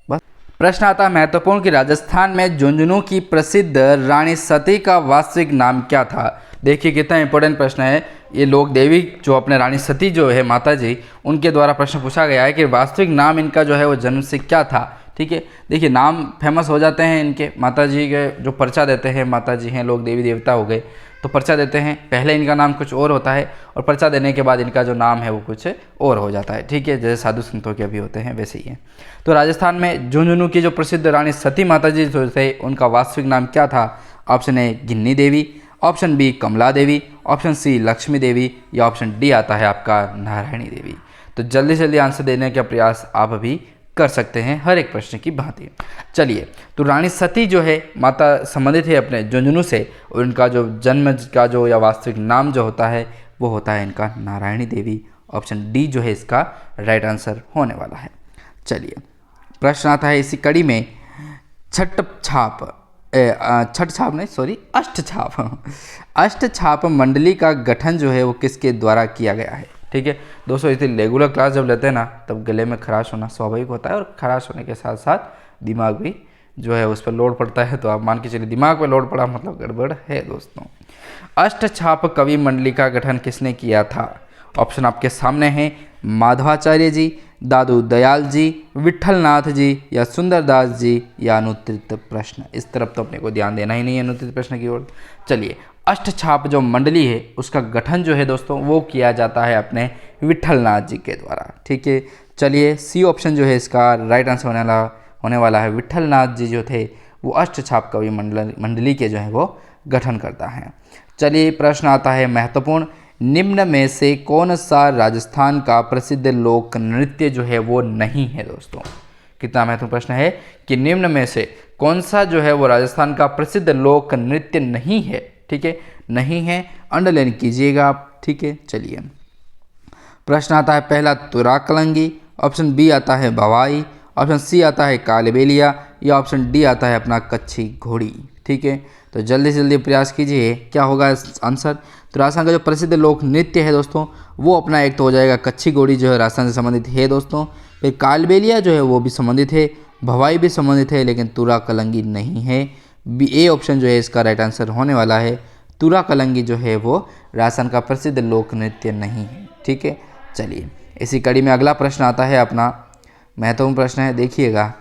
बस प्रश्न आता है महत्वपूर्ण कि राजस्थान में झुंझुनू की प्रसिद्ध रानी सती का वास्तविक नाम क्या था? देखिए कितना इंपॉर्टेंट प्रश्न है ये। लोक देवी जो अपने रानी सती जो है माता जी, उनके द्वारा प्रश्न पूछा गया है कि वास्तविक नाम इनका जो है वो जन्म से क्या था। ठीक है, देखिए नाम फेमस हो जाते हैं इनके, माता जी के जो पर्चा देते हैं, माता जी हैं, लोग देवी देवता हो गए तो पर्चा देते हैं, पहले इनका नाम कुछ और होता है और पर्चा देने के बाद इनका जो नाम है वो कुछ और हो जाता है। ठीक है, जैसे साधु संतों के अभी होते हैं वैसे ही है। तो राजस्थान में झुंझुनू की जो प्रसिद्ध रानी सती माता जी जो थे, उनका वास्तविक नाम क्या था? Option A Ginni Devi, option B Kamala Devi, option C Lakshmi Devi, या ऑप्शन डी आता है आपका नारायणी देवी। तो जल्दी से जल्दी आंसर देने का प्रयास आप अभी कर सकते हैं हर एक प्रश्न की भांति। चलिए, तो रानी सती जो है माता संबंधित है अपने झुंझुनू से, और इनका जो जन्म का जो या वास्तविक नाम जो होता है वो होता है इनका नारायणी देवी। ऑप्शन डी जो है इसका राइट आंसर होने वाला है। चलिए प्रश्न आता है इसी कड़ी में, अष्ट छाप मंडली का गठन जो है वो किसके द्वारा किया गया है? ठीक है दोस्तों, इसे रेगुलर क्लास जब लेते हैं ना तब गले में खराश होना स्वाभाविक होता है, और खराश होने के साथ साथ दिमाग भी जो है उस पर लोड पड़ता है। तो आप मान के चलिए दिमाग पर लोड पड़ा मतलब गड़बड़ है दोस्तों। अष्ट छाप कवि मंडली का गठन किसने किया था? ऑप्शन आपके सामने हैं, माधवाचार्य जी, दादू दयाल जी, विठल नाथ जी, या सुंदरदास जी, या अनुत्तरित प्रश्न। इस तरफ तो अपने को ध्यान देना ही नहीं है अनुत्तरित प्रश्न की ओर। चलिए, अष्टछाप जो मंडली है उसका गठन जो है दोस्तों वो किया जाता है अपने विठल नाथ जी के द्वारा। ठीक है, चलिए सी ऑप्शन जो है इसका राइट आंसर होने वाला है। विठल नाथ जी जो थे वो अष्टछाप कवि मंडली के जो है वो गठन करता है। चलिए प्रश्न आता है महत्वपूर्ण, निम्न में से कौन सा राजस्थान का प्रसिद्ध लोक नृत्य जो है वो नहीं है? दोस्तों कितना महत्वपूर्ण प्रश्न है कि निम्न में से कौन सा जो है वो राजस्थान का प्रसिद्ध लोक नृत्य नहीं है। ठीक है, नहीं है, अंडरलाइन कीजिएगा आप। ठीक है, चलिए प्रश्न आता है पहला तुरा कलंगी, ऑप्शन बी आता है भवाई, ऑप्शन सी आता है कालबेलिया, या ऑप्शन डी आता है अपना कच्छी घोड़ी। ठीक है, तो जल्दी से जल्दी प्रयास कीजिए, क्या होगा आंसर? तो राजस्थान का जो प्रसिद्ध लोक नृत्य है दोस्तों वो अपना एक तो हो जाएगा कच्छी घोड़ी जो है राजस्थान से संबंधित है दोस्तों, फिर कालबेलिया जो है वो भी संबंधित है, भवाई भी संबंधित है, लेकिन तुरा कलंगी नहीं है। बी ए ऑप्शन जो है इसका राइट आंसर होने वाला है। तुरा कलंगी जो है वो राजस्थान का प्रसिद्ध लोक नृत्य नहीं है। ठीक है, चलिए इसी कड़ी में अगला प्रश्न आता है अपना महत्वपूर्ण प्रश्न है, देखिएगा,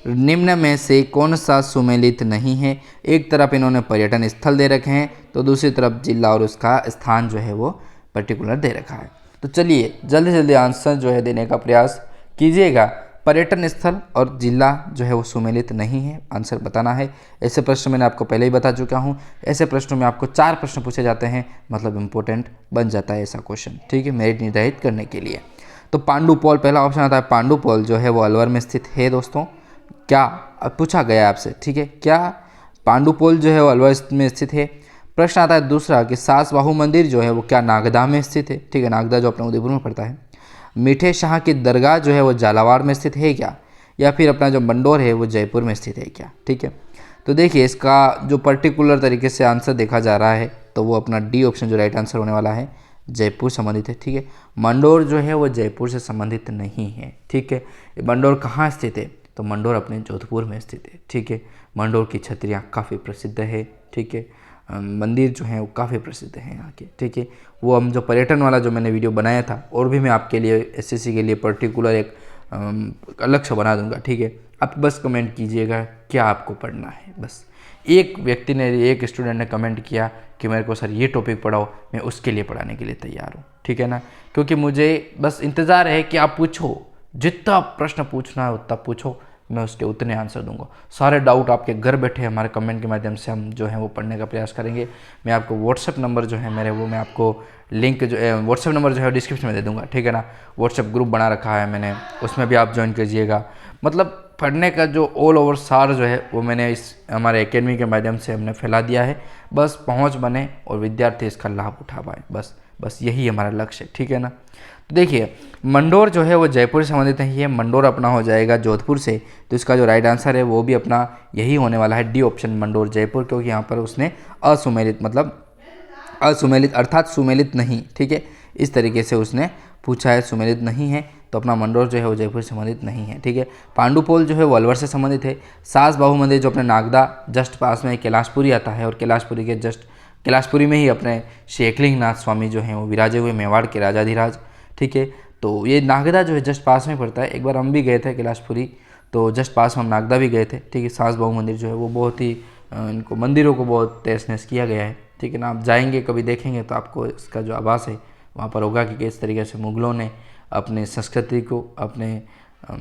निम्न में से कौन सा सुमेलित नहीं है? एक तरफ इन्होंने पर्यटन स्थल दे रखे हैं तो दूसरी तरफ जिला और उसका स्थान जो है वो पर्टिकुलर दे रखा है। तो चलिए जल्दी से जल्दी आंसर जो है देने का प्रयास कीजिएगा। पर्यटन स्थल और जिला जो है वो सुमेलित नहीं है, आंसर बताना है। ऐसे प्रश्न मैंने आपको पहले ही बता चुका हूँ। ऐसे प्रश्नों में आपको 4 प्रश्न पूछे जाते हैं, मतलब इंपॉर्टेंट बन जाता है ऐसा क्वेश्चन। ठीक है, मेरिट निर्धारित करने के लिए। तो पांडुपौल पहला ऑप्शन आता है। पांडुपौल जो है वो अलवर में स्थित है दोस्तों। क्या अब पूछा गया आपसे? ठीक है, क्या पांडुपौल जो है वो अलवर में स्थित है? प्रश्न आता है दूसरा कि सास बाहू मंदिर जो है वो क्या नागदा में स्थित है? ठीक है, नागदा जो अपने उदयपुर में पड़ता है। मीठे शाह की दरगाह जो है वो झालावाड़ में स्थित है क्या? या फिर अपना जो मंडोर है वो जयपुर में स्थित है क्या? ठीक है, तो देखिए इसका जो पर्टिकुलर तरीके से आंसर देखा जा रहा है तो वो अपना डी ऑप्शन जो राइट आंसर होने वाला है, जयपुर संबंधित है। ठीक है, मंडोर जो है वो जयपुर से संबंधित नहीं है। ठीक है, मंडोर कहाँ स्थित है? तो मंडोर अपने जोधपुर में स्थित है। ठीक है, मंडोर की छतरियाँ काफ़ी प्रसिद्ध है। ठीक है, मंदिर जो हैं वो काफ़ी प्रसिद्ध हैं यहाँ के। ठीक है, वो हम जो पर्यटन वाला जो मैंने वीडियो बनाया था, और भी मैं आपके लिए एसएससी के लिए पर्टिकुलर एक अलग से बना दूंगा। ठीक है, आप बस कमेंट कीजिएगा क्या आपको पढ़ना है। बस एक व्यक्ति ने, एक स्टूडेंट ने कमेंट किया कि मेरे को सर ये टॉपिक पढ़ाओ, मैं उसके लिए पढ़ाने के लिए तैयार हूँ। ठीक है ना, क्योंकि मुझे बस इंतज़ार है कि आप पूछो, जितना प्रश्न पूछना है उतना पूछो, मैं उसके उतने आंसर दूंगा। सारे डाउट आपके घर बैठे हमारे कमेंट के माध्यम से हम जो है वो पढ़ने का प्रयास करेंगे। मैं आपको व्हाट्सएप नंबर जो है मेरे, वो मैं आपको लिंक जो व्हाट्सएप नंबर जो है डिस्क्रिप्शन में दे दूंगा। ठीक है ना, व्हाट्सएप ग्रुप बना रखा है मैंने, उसमें भी आप ज्वाइन कीजिएगा। मतलब पढ़ने का जो ऑल ओवर सार जो है वो मैंने इस हमारे एकेडमी के माध्यम से हमने फैला दिया है। बस पहुँच बने और विद्यार्थी इसका लाभ उठा पाए, बस यही हमारा लक्ष्य है। ठीक है ना, तो देखिए मंडोर जो है वो जयपुर से संबंधित नहीं है, मंडोर अपना हो जाएगा जोधपुर से। तो इसका जो राइट आंसर है वो भी अपना यही होने वाला है, डी ऑप्शन, मंडोर जयपुर, क्योंकि यहाँ पर उसने असुमेलित मतलब असुमेलित अर्थात सुमेलित नहीं। ठीक है, इस तरीके से उसने पूछा है, सुमेलित नहीं है, तो अपना मंडोर जो है वो जयपुर से संबंधित नहीं है। ठीक है, पांडुपोल जो है वो अलवर से संबंधित है। सास बाहू मंदिर जो अपने नागदा जस्ट पास में कैलाशपुरी आता है, और कैलाशपुरी के जस्ट कैलाशपुरी में ही अपने श्री एकलिंगनाथ स्वामी जो हैं वो विराजे हुए, मेवाड़ के राजाधिराज। ठीक है, तो ये नागदा जो है जस्ट पास में पड़ता है। एक बार हम भी गए थे कैलाशपुरी, तो जस्ट पास हम नागदा भी गए थे। ठीक है, सास बाहू मंदिर जो है वो बहुत ही इनको मंदिरों को बहुत तहस नहस किया गया है। ठीक है ना, आप जाएंगे कभी देखेंगे तो आपको इसका जो आभास है वहाँ पर होगा कि किस तरीके से मुगलों ने अपने संस्कृति को, अपने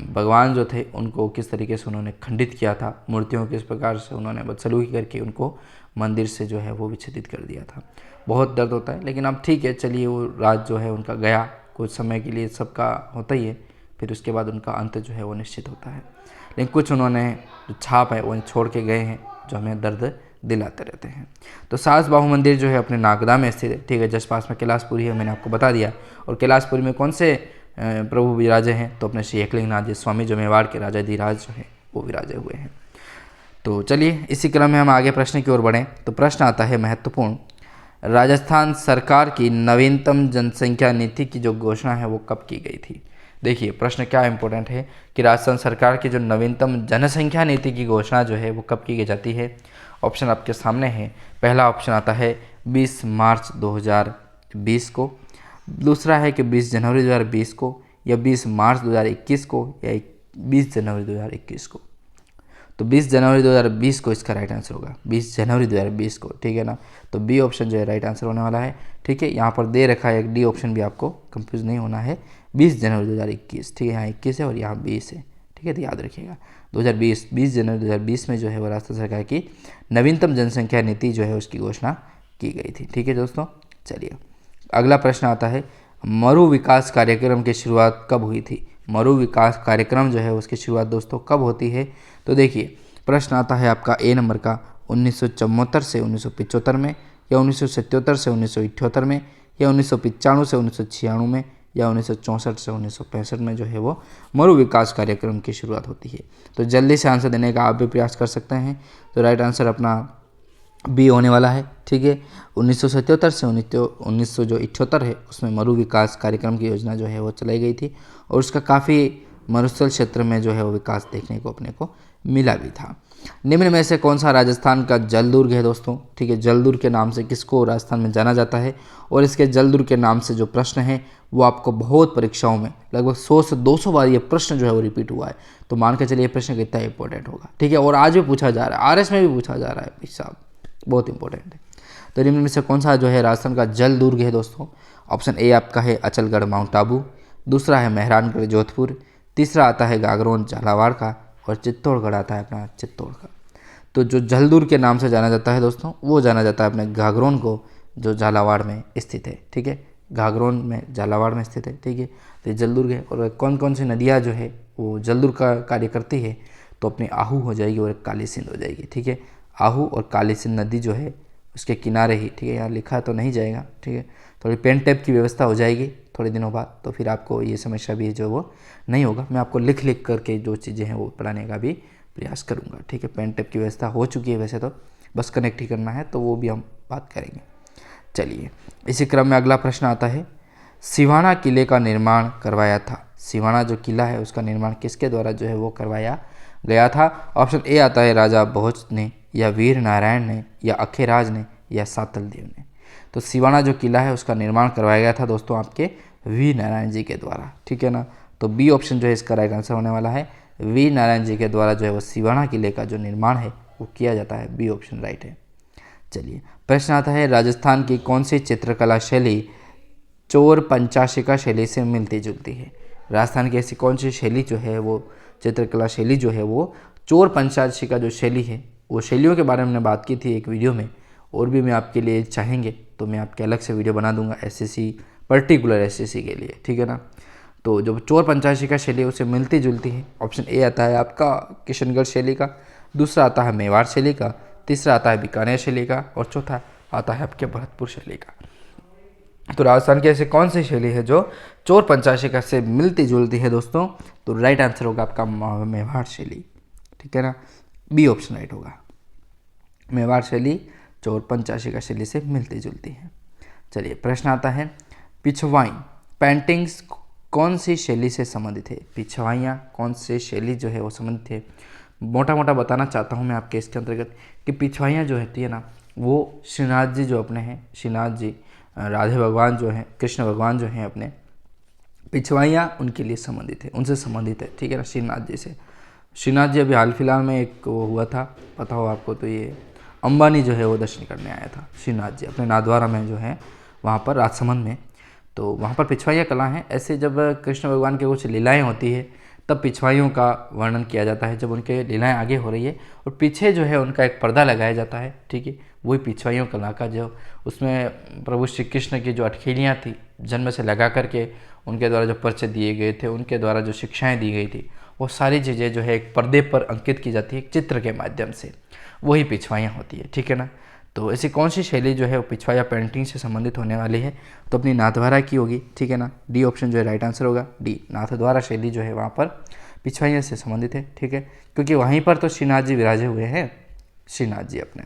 भगवान जो थे उनको किस तरीके से उन्होंने खंडित किया था, मूर्तियों किस प्रकार से उन्होंने बदसलूकी करके उनको मंदिर से जो है वो विच्छेदित कर दिया था। बहुत दर्द होता है, लेकिन अब ठीक है, चलिए वो राज जो है उनका गया, कुछ समय के लिए सबका होता ही है, फिर उसके बाद उनका अंत जो है वो निश्चित होता है। लेकिन कुछ उन्होंने जो छाप है वो छोड़ के गए हैं, जो हमें दर्द दिलाते रहते हैं। तो सास बाहू मंदिर जो है अपने नागदा में स्थित है। ठीक है, जस्ट पास में कैलाशपुरी है, मैंने आपको बता दिया। और कैलाशपुरी में कौन से प्रभु विराजे हैं, तो अपने श्री एकलिंगनाथ जी स्वामी जो मेवाड़ के राजाधिराज जो है वो विराजे हुए हैं। तो चलिए इसी क्रम में हम आगे प्रश्न की ओर बढ़ें। तो प्रश्न आता है महत्वपूर्ण, राजस्थान सरकार की नवीनतम जनसंख्या नीति की जो घोषणा है वो कब की गई थी। देखिए प्रश्न क्या इंपॉर्टेंट है कि राजस्थान सरकार की जो नवीनतम जनसंख्या नीति की घोषणा जो है वो कब की जाती है। ऑप्शन आपके सामने है। पहला ऑप्शन आता है 20 मार्च 2020 को, दूसरा है कि 20 जनवरी 2020 को, या 20 मार्च 2021 को, या 20 जनवरी 2021 को। तो 20 जनवरी 2020 को इसका राइट आंसर होगा, 20 जनवरी 2020 को। ठीक है ना, तो बी ऑप्शन जो है राइट आंसर होने वाला है। ठीक है, यहाँ पर दे रखा है एक डी ऑप्शन भी, आपको कंफ्यूज नहीं होना है, 20 जनवरी 2021। ठीक है, यहाँ 21 है और यहाँ 20 है। ठीक है, तो याद रखिएगा 2020 जनवरी 2020 में जो है वो राजस्थान सरकार की नवीनतम जनसंख्या नीति जो है उसकी घोषणा की गई थी। ठीक है दोस्तों, चलिए अगला प्रश्न आता है, मरु विकास कार्यक्रम की शुरुआत कब हुई थी। मरु विकास कार्यक्रम जो है उसकी शुरुआत दोस्तों कब होती है। तो देखिए प्रश्न आता है आपका ए नंबर का 1974 से 1975 में, या 1977 से 1978 में, या 1995 से 1996 में, या 1964 से 1965 में जो है वो मरु विकास कार्यक्रम की शुरुआत होती है। तो जल्दी से आंसर देने का आप भी प्रयास कर सकते हैं। तो राइट आंसर अपना बी होने वाला है। ठीक है, 1977 से 1978 है उसमें मरु विकास कार्यक्रम की योजना जो है वो चलाई गई थी, और उसका काफ़ी मरुस्थल क्षेत्र में जो है वो विकास देखने को अपने को मिला भी था। निम्न में से कौन सा राजस्थान का जल दुर्ग है दोस्तों। ठीक है, जल दुर्ग के नाम से किसको राजस्थान में जाना जाता है, और इसके जल दुर्ग के नाम से जो प्रश्न है वो आपको बहुत परीक्षाओं में लगभग 100 से 200 बार ये प्रश्न जो है वो रिपीट हुआ है। तो मान के चलिए प्रश्न कितना इंपॉर्टेंट होगा। ठीक है, और आज भी पूछा जा रहा है, आरएस में भी पूछा जा रहा है भाई साहब, बहुत इंपॉर्टेंट है। तो निम्न में से कौन सा जो है राजस्थान का जल दुर्ग है दोस्तों। ऑप्शन ए आपका है अचलगढ़ माउंट आबू, दूसरा है मेहरानगढ़ जोधपुर, तीसरा आता है गागरोन झालावाड़ का, और चित्तौड़गढ़ आता है अपना चित्तौड़ का। तो जो जल दुर्ग के नाम से जाना जाता है दोस्तों, वो जाना जाता है अपने गागरोन को, जो झालावाड़ में स्थित है। ठीक है, गागरोन में झालावाड़ में स्थित है। ठीक है, तो ये जल दुर्ग है। और कौन कौन सी नदियाँ जो है वो जल दुर्ग का कार्य करती है, तो अपनी आहू हो जाएगी और काली सिंध हो जाएगी। ठीक है, आहू और काली सिंध नदी जो है उसके किनारे ही। ठीक है, यहाँ लिखा तो नहीं जाएगा। ठीक है, थोड़ी पेन टेप की व्यवस्था हो जाएगी थोड़े दिनों बाद, तो फिर आपको ये समस्या भी जो वो नहीं होगा। मैं आपको लिख लिख करके जो चीज़ें हैं वो पढ़ाने का भी प्रयास करूँगा। ठीक है, पेन टेप की व्यवस्था हो चुकी है वैसे, तो बस कनेक्ट ही करना है, तो वो भी हम बात करेंगे। चलिए इसी क्रम में अगला प्रश्न आता है, सिवाना किले का निर्माण करवाया था। सिवाना जो किला है उसका निर्माण किसके द्वारा जो है वो करवाया गया था? ऑप्शन ए आता है राजा भोज ने, या वीर नारायण ने, या अखेराज ने, या सातल देव ने। तो सिवाना जो किला है उसका निर्माण करवाया गया था दोस्तों आपके वीर नारायण जी के द्वारा, ठीक है ना। तो बी ऑप्शन जो है इसका राइट आंसर होने वाला है। वीर नारायण जी के द्वारा जो है वो सिवाना किले का जो निर्माण है वो किया जाता है। बी ऑप्शन राइट है। चलिए प्रश्न आता है, राजस्थान की कौन सी चित्रकला शैली चोर पंचाशिका शैली से मिलती जुलती है? राजस्थान की ऐसी कौन सी शैली जो है वो चित्रकला शैली जो है वो चोर पंचाशिका जो शैली है, वो शैलियों के बारे में हमने बात की थी एक वीडियो में, और भी मैं आपके लिए चाहेंगे तो मैं आपके अलग से वीडियो बना दूंगा एसएससी, पर्टिकुलर एसएससी के लिए, ठीक है ना। तो जो चोर पंचाशिका शैली है उससे मिलती जुलती है। ऑप्शन ए आता है आपका किशनगढ़ शैली का, दूसरा आता है मेवाड़ शैली का, तीसरा आता है बीकानेर शैली का, और चौथा आता है आपके भरतपुर शैली का। तो राजस्थान की ऐसी कौन सी शैली है जो चोर पंचाशिका से मिलती जुलती है दोस्तों? तो राइट आंसर होगा आपका मेवाड़ शैली, ठीक है ना। बी ऑप्शन राइट होगा। मेवाड़ शैली चोर पंचाशिका शैली से मिलती जुलती है। चलिए प्रश्न आता है, पिछवाई पेंटिंग्स कौन सी शैली से संबंधित है? पिछवाइयाँ कौन से शैली जो है वो संबंधित है? मोटा मोटा बताना चाहता हूँ मैं आपके इसके अंतर्गत कि पिछवाइयाँ जो होती है ना वो श्रीनाथ जी जो अपने हैं, श्रीनाथ जी राधे भगवान जो हैं, कृष्ण भगवान जो हैं अपने, पिछवाइयाँ उनके लिए संबंधित है, उनसे संबंधित है, ठीक है ना, श्रीनाथ जी से। श्रीनाथ जी अभी हाल फिलहाल में एक वो हुआ था, पता हो आपको, तो ये अंबानी जो है वो दर्शन करने आया था श्रीनाथ जी अपने नाथद्वारा में जो है वहाँ पर राजसमंद में। तो वहाँ पर पिछवाइयाँ कला हैं। ऐसे जब कृष्ण भगवान के कुछ लीलाएँ होती है तब पिछवाइयों का वर्णन किया जाता है, जब उनके लीलाएँ आगे हो रही है और पीछे जो है उनका एक पर्दा लगाया जाता है, ठीक है, वही पिछवाइयों कला का जो उसमें प्रभु श्री कृष्ण की जो अटखेलियाँ थी जन्म से लगा करके उनके द्वारा जो परिचय दिए गए थे, उनके द्वारा जो शिक्षाएँ दी गई थी, वो सारी चीज़ें जो है एक पर्दे पर अंकित की जाती है एक चित्र के माध्यम से, वही पिछवाइयाँ होती है, ठीक है ना। तो ऐसी कौन सी शैली जो है वो पिछवाइया पेंटिंग से संबंधित होने वाली है? तो अपनी नाथद्वारा की होगी, ठीक है ना। डी ऑप्शन जो है राइट आंसर होगा। डी नाथद्वारा शैली जो है वहाँ पर पिछवाइया से संबंधित है, ठीक है, क्योंकि वहीं पर तो श्रीनाथ जी विराजे हुए हैं, श्रीनाथ जी अपने।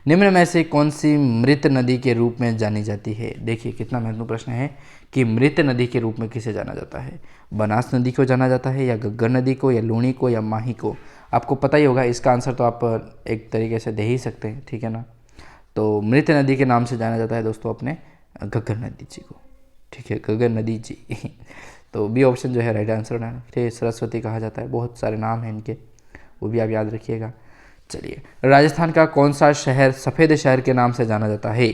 निम्न में से कौन सी मृत नदी के रूप में जानी जाती है? देखिए कितना महत्वपूर्ण प्रश्न है कि मृत नदी के रूप में किसे जाना जाता है? बनास नदी को जाना जाता है, या घग्गर नदी को, या लूणी को, या माही को? आपको पता ही होगा, इसका आंसर तो आप एक तरीके से दे ही सकते हैं, ठीक है ना। तो मृत नदी के नाम से जाना जाता है दोस्तों अपने घग्गर नदी जी को, ठीक है, घग्गर नदी जी। तो बी ऑप्शन जो है राइट आंसर है। ठीक, सरस्वती कहा जाता है, बहुत सारे नाम हैं इनके, वो भी आप याद रखिएगा। चलिए, राजस्थान का कौन सा शहर सफ़ेद शहर के नाम से जाना जाता है?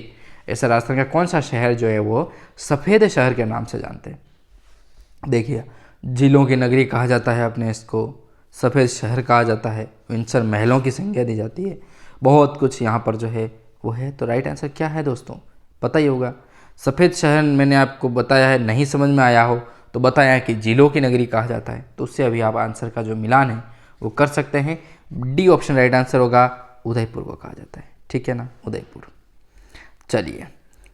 ऐसा राजस्थान का कौन सा शहर जो है वो सफ़ेद शहर के नाम से जानते हैं? देखिए, झीलों की नगरी कहा जाता है अपने इसको, सफ़ेद शहर कहा जाता है, विंसर महलों की संज्ञा दी जाती है, बहुत कुछ यहाँ पर जो है वो है। तो राइट आंसर क्या है दोस्तों? पता ही होगा। सफ़ेद शहर मैंने आपको बताया है, नहीं समझ में आया हो तो बताया कि झीलों की नगरी कहा जाता है, तो उससे अभी आप आंसर का जो मिलान है वो कर सकते हैं। डी ऑप्शन राइट आंसर होगा, उदयपुर को कहा जाता है, ठीक है ना, उदयपुर। चलिए,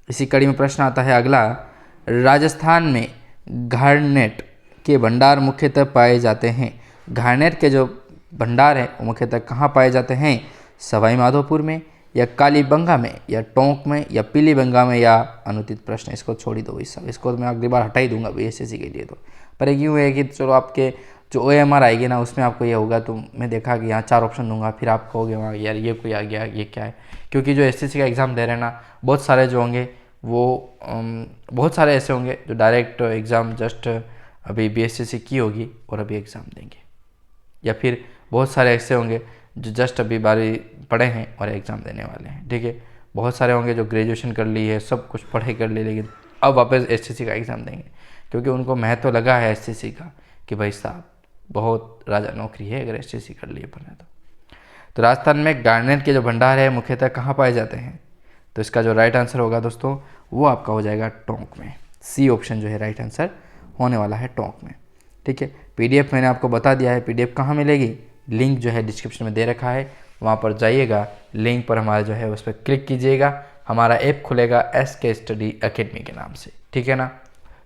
इसी कड़ी में प्रश्न आता है अगला, राजस्थान में घारनेट के भंडार मुख्यतः पाए जाते हैं? घारनेट के जो भंडार हैं वो मुख्यतः कहाँ पाए जाते हैं? सवाई माधोपुर में, या कालीबंगा में, या टोंक में, या पीलीबंगा में, या अनुचित प्रश्न, इसको छोड़ ही दो, इसको तो मैं अगली बार हटा ही दूंगा बीएसएससी के लिए। तो पर एक यूँ है कि चलो आपके जो OMR आएगी ना उसमें आपको ये होगा, तो मैं देखा कि यहाँ 4 ऑप्शन दूंगा, फिर आप कहोगे वहाँ यार ये कोई आ गया, ये क्या है, क्योंकि जो SSC का एग्ज़ाम दे रहे हैं ना, बहुत सारे जो होंगे वो बहुत सारे ऐसे होंगे जो डायरेक्ट एग्ज़ाम जस्ट अभी BSSC की होगी और अभी एग्ज़ाम देंगे, या फिर बहुत सारे ऐसे होंगे जो जस्ट अभी 12वीं पढ़े हैं और एग्ज़ाम देने वाले हैं, ठीक है। बहुत सारे होंगे जो ग्रेजुएशन कर ली है, सब कुछ पढ़ाई कर ली, लेकिन अब वापस SSC का एग्ज़ाम देंगे, क्योंकि उनको महत्व लगा है SSC का कि भाई साहब बहुत राजा नौकरी है अगर SSC कर लिए पढ़ना। तो राजस्थान में गार्नेट के जो भंडार है मुख्यतः कहाँ पाए जाते हैं? तो इसका जो राइट आंसर होगा दोस्तों वो आपका हो जाएगा टोंक में। सी ऑप्शन जो है राइट आंसर होने वाला है टोंक में, ठीक है। PDF मैंने आपको बता दिया है, PDF कहाँ मिलेगी? लिंक जो है डिस्क्रिप्शन में दे रखा है, वहाँ पर जाइएगा, लिंक पर हमारा जो है उस पर क्लिक कीजिएगा, हमारा ऐप खुलेगा SK स्टडी अकेडमी के नाम से, ठीक है ना।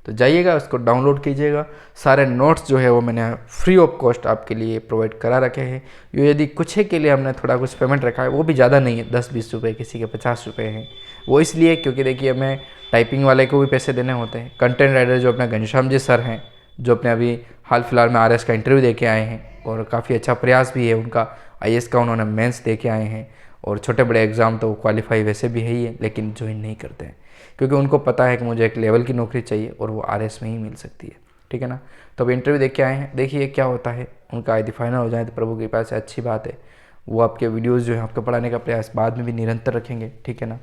तो जाइएगा, उसको डाउनलोड कीजिएगा, सारे नोट्स जो है वो मैंने फ्री ऑफ कॉस्ट आपके लिए प्रोवाइड करा रखे हैं। यदि कुछ के लिए हमने थोड़ा कुछ पेमेंट रखा है, वो भी ज़्यादा नहीं है, 10-20 रुपये, किसी के 50 रुपये हैं, वो इसलिए क्योंकि देखिए हमें टाइपिंग वाले को भी पैसे देने होते हैं। कंटेंट राइटर जो अपने घनश्याम जी सर हैं, जो अपने अभी हाल फिलहाल में RS का इंटरव्यू दे के आए हैं, और काफ़ी अच्छा प्रयास भी है उनका। IAS का उन्होंने मेंस दे के आए हैं और छोटे बड़े एग्ज़ाम तो क्वालिफाई वैसे भी है ही है, लेकिन ज्वाइन नहीं करते हैं क्योंकि उनको पता है कि मुझे एक लेवल की नौकरी चाहिए और वो RS में ही मिल सकती है, ठीक है ना। तो अब इंटरव्यू देख के आए हैं, देखिए क्या होता है। उनका यदि फाइनल हो जाए तो प्रभु की कृपा से अच्छी बात है। वो आपके वीडियोज़ जो है आपको पढ़ाने का प्रयास बाद में भी निरंतर रखेंगे, ठीक है ना।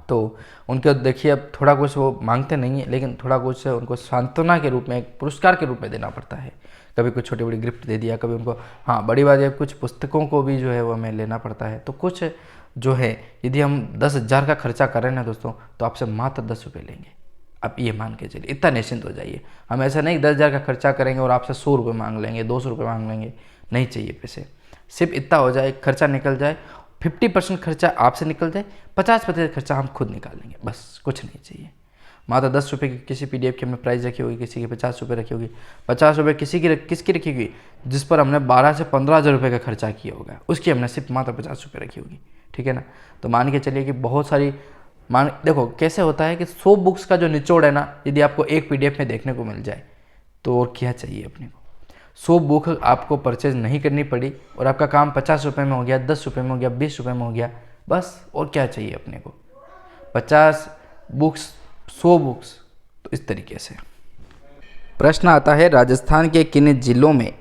तो उनके देखिए अब थोड़ा कुछ वो मांगते नहीं है, लेकिन थोड़ा कुछ उनको सांत्वना के रूप में, एक पुरस्कार के रूप में देना पड़ता है। कभी कुछ छोटी बड़ी गिफ्ट दे दिया, कभी उनको, हाँ बड़ी बात है कुछ पुस्तकों को भी जो है वो हमें लेना पड़ता है। तो कुछ जो है यदि हम 10,000 का खर्चा कर रहे हैं ना दोस्तों, तो आपसे मात्र 10 रुपये लेंगे। आप ये मान के चलिए, इतना निश्चिंत हो जाइए। हम ऐसा नहीं 10,000 का खर्चा करेंगे और आपसे 100 रुपये मांग लेंगे, 200 रुपये मांग लेंगे, नहीं चाहिए पैसे। सिर्फ इतना हो जाए, खर्चा निकल जाए, 50% खर्चा आपसे निकल जाए, 50% खर्चा हम खुद निकाल लेंगे, बस कुछ नहीं चाहिए। मात्र 10 रुपये की किसी PDF की हमने प्राइस रखी होगी, किसी की 50 रुपये रखी होगी, 50 रुपये किसकी रखी होगी, जिस पर हमने 12 से 15,000 रुपये का खर्चा किया होगा, उसकी हमने सिर्फ मात्र 50 रुपये रखी होगी, ठीक है ना। तो मान के चलिए कि बहुत सारी देखो कैसे होता है कि 100 बुक्स का जो निचोड़ है ना, यदि आपको एक PDF में देखने को मिल जाए तो और क्या चाहिए अपने को। 100 बुक आपको परचेज नहीं करनी पड़ी और आपका काम 50 रुपये में हो गया, 10 रुपये में हो गया, 20 रुपये में हो गया, बस और क्या चाहिए अपने को। 50 बुक्स, 100 बुक्स, तो इस तरीके से। प्रश्न आता है, राजस्थान के किन जिलों में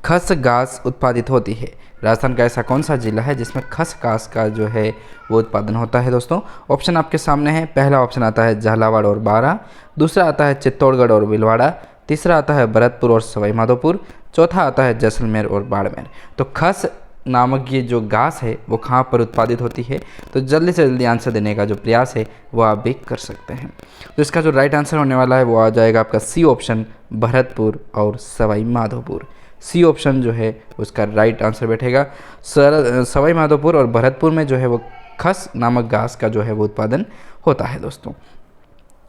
खसगास उत्पादित होती है। राजस्थान का ऐसा कौन सा जिला है जिसमें खसगास का जो है वो उत्पादन होता है दोस्तों। ऑप्शन आपके सामने है। पहला ऑप्शन आता है झालावाड़ और बारां, दूसरा आता है चित्तौड़गढ़ और भीलवाड़ा, तीसरा आता है भरतपुर और सवाई माधोपुर, चौथा आता है जैसलमेर और बाड़मेर। तो खस नामक ये जो घास है वो कहाँ पर उत्पादित होती है, तो जल्दी से जल्दी आंसर देने का जो प्रयास है वो आप भी कर सकते हैं। तो इसका जो राइट आंसर होने वाला है वो आ जाएगा आपका C ऑप्शन, भरतपुर और सवाई माधोपुर। C ऑप्शन जो है उसका राइट आंसर बैठेगा। सवाई माधोपुर और भरतपुर में जो है वो खस नामक घास का जो है वो उत्पादन होता है दोस्तों।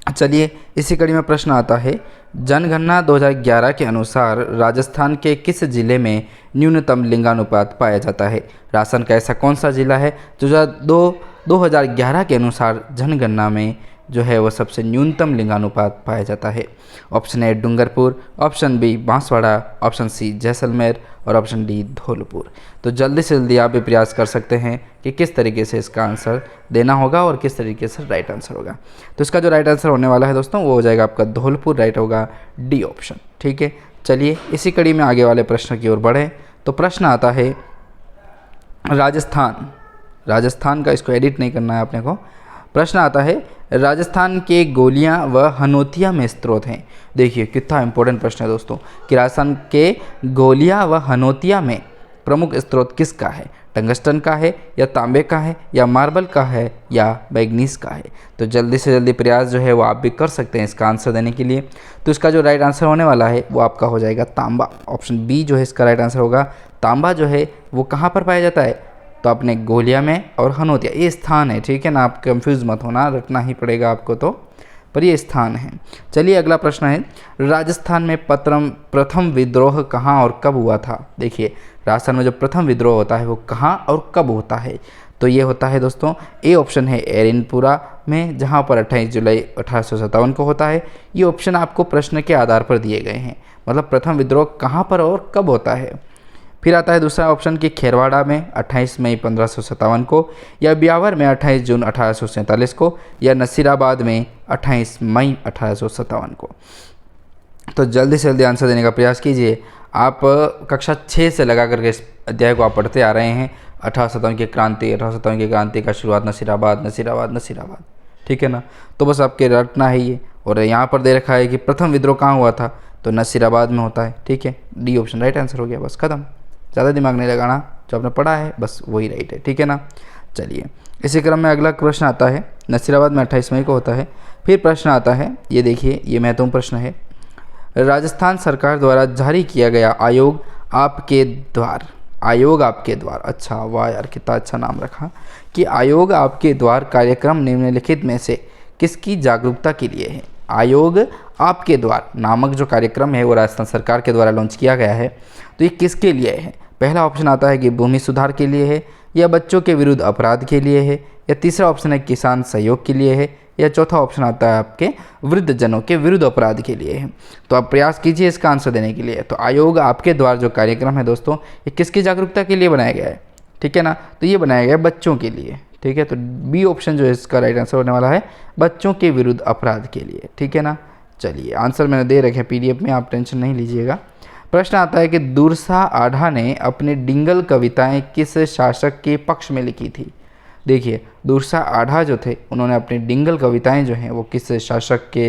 चलिए इसी कड़ी में प्रश्न आता है, जनगणना 2011 के अनुसार राजस्थान के किस जिले में न्यूनतम लिंगानुपात पाया जाता है। राजस्थान का ऐसा कौन सा जिला है जो 2011 के अनुसार जनगणना में जो है वो सबसे न्यूनतम लिंगानुपात पाया जाता है। Option A Dungarpur, option B Banswara, option C Jaisalmer और ऑप्शन डी धौलपुर। तो जल्दी से जल्दी आप भी प्रयास कर सकते हैं कि किस तरीके से इसका आंसर देना होगा और किस तरीके से राइट आंसर होगा। तो इसका जो राइट आंसर होने वाला है दोस्तों वो हो जाएगा आपका धौलपुर, राइट होगा डी ऑप्शन, ठीक है। चलिए इसी कड़ी में आगे वाले प्रश्न की ओर बढ़ें। तो प्रश्न आता है, राजस्थान का, इसको एडिट नहीं करना है अपने को। प्रश्न आता है, राजस्थान के गोलियां व हनोतिया में स्रोत हैं। देखिए कितना इंपॉर्टेंट प्रश्न है दोस्तों कि राजस्थान के गोलियां व हनोतिया में प्रमुख स्रोत किसका है, टंगस्टन का है या तांबे का है या मार्बल का है या मैग्नीज का है। तो जल्दी से जल्दी प्रयास जो है वो आप भी कर सकते हैं इसका आंसर देने के लिए। तो इसका जो राइट आंसर होने वाला है वो आपका हो जाएगा तांबा। ऑप्शन बी जो है इसका राइट आंसर होगा। तांबा जो है वो कहाँ पर पाया जाता है, तो अपने गोलिया में और हनोतिया, ये स्थान है, ठीक है ना। आप कंफ्यूज मत होना, रटना ही पड़ेगा आपको तो, पर ये स्थान है। चलिए अगला प्रश्न है, राजस्थान में प्रथम विद्रोह कहाँ और कब हुआ था। देखिए राजस्थान में जो प्रथम विद्रोह होता है वो कहाँ और कब होता है, तो ये होता है दोस्तों, ए ऑप्शन है एरिनपुरा में, जहाँ पर 28 जुलाई 1857 को होता है। ये ऑप्शन आपको प्रश्न के आधार पर दिए गए हैं, मतलब प्रथम विद्रोह कहाँ पर और कब होता है। फिर आता है दूसरा ऑप्शन कि खेरवाड़ा में 28 मई 1557 को, या ब्यावर में 28 जून 1847 को, या नसीराबाद में 28 मई 1857 को। तो जल्दी से जल्दी आंसर देने का प्रयास कीजिए। आप कक्षा 6 से लगा करके इस अध्याय को आप पढ़ते आ रहे हैं। 1857 की क्रांति का शुरुआत नसीराबाद, ठीक है ना। तो बस आपके रटना है ये, और यहाँ पर दे रखा है कि प्रथम विद्रोह कहाँ हुआ था, तो नसीराबाद में होता है, ठीक है। डी ऑप्शन राइट आंसर हो गया, बस खत्म। ज़्यादा दिमाग नहीं लगाना, जो आपने पढ़ा है बस वही राइट है, ठीक है ना। चलिए इसी क्रम में अगला प्रश्न आता है, नसीराबाद में 28 मई को होता है। फिर प्रश्न आता है, ये देखिए ये महत्वपूर्ण प्रश्न है, राजस्थान सरकार द्वारा जारी किया गया आयोग आपके द्वार, अच्छा वाह यार कितना अच्छा नाम रखा, कि आयोग आपके द्वार कार्यक्रम निम्नलिखित में से किसकी जागरूकता के लिए है। आयोग आपके द्वार नामक जो कार्यक्रम है वो राजस्थान सरकार के द्वारा लॉन्च किया गया है, तो ये किसके लिए है। पहला ऑप्शन आता है कि भूमि सुधार के लिए है, या बच्चों के विरुद्ध अपराध के लिए है, या तीसरा ऑप्शन है किसान सहयोग के लिए है, या चौथा ऑप्शन आता है आपके वृद्धजनों के विरुद्ध अपराध के लिए है। तो आप प्रयास कीजिए इसका आंसर देने के लिए। तो आयोग आपके द्वारा जो कार्यक्रम है दोस्तों, ये किसकी जागरूकता के लिए बनाया गया है, ठीक है ना, तो ये बनाया गया है बच्चों के लिए, ठीक है। तो बी ऑप्शन जो है इसका राइट आंसर होने वाला है बच्चों के विरुद्ध अपराध के लिए, ठीक है ना। चलिए आंसर मैंने दे रखे PDF में, आप टेंशन नहीं लीजिएगा। प्रश्न आता है कि दुर्सा आढ़ा ने अपनी डिंगल कविताएं किस शासक के पक्ष में लिखी थी। देखिए दुर्सा आढ़ा जो थे उन्होंने अपनी डिंगल कविताएं जो हैं वो किस शासक के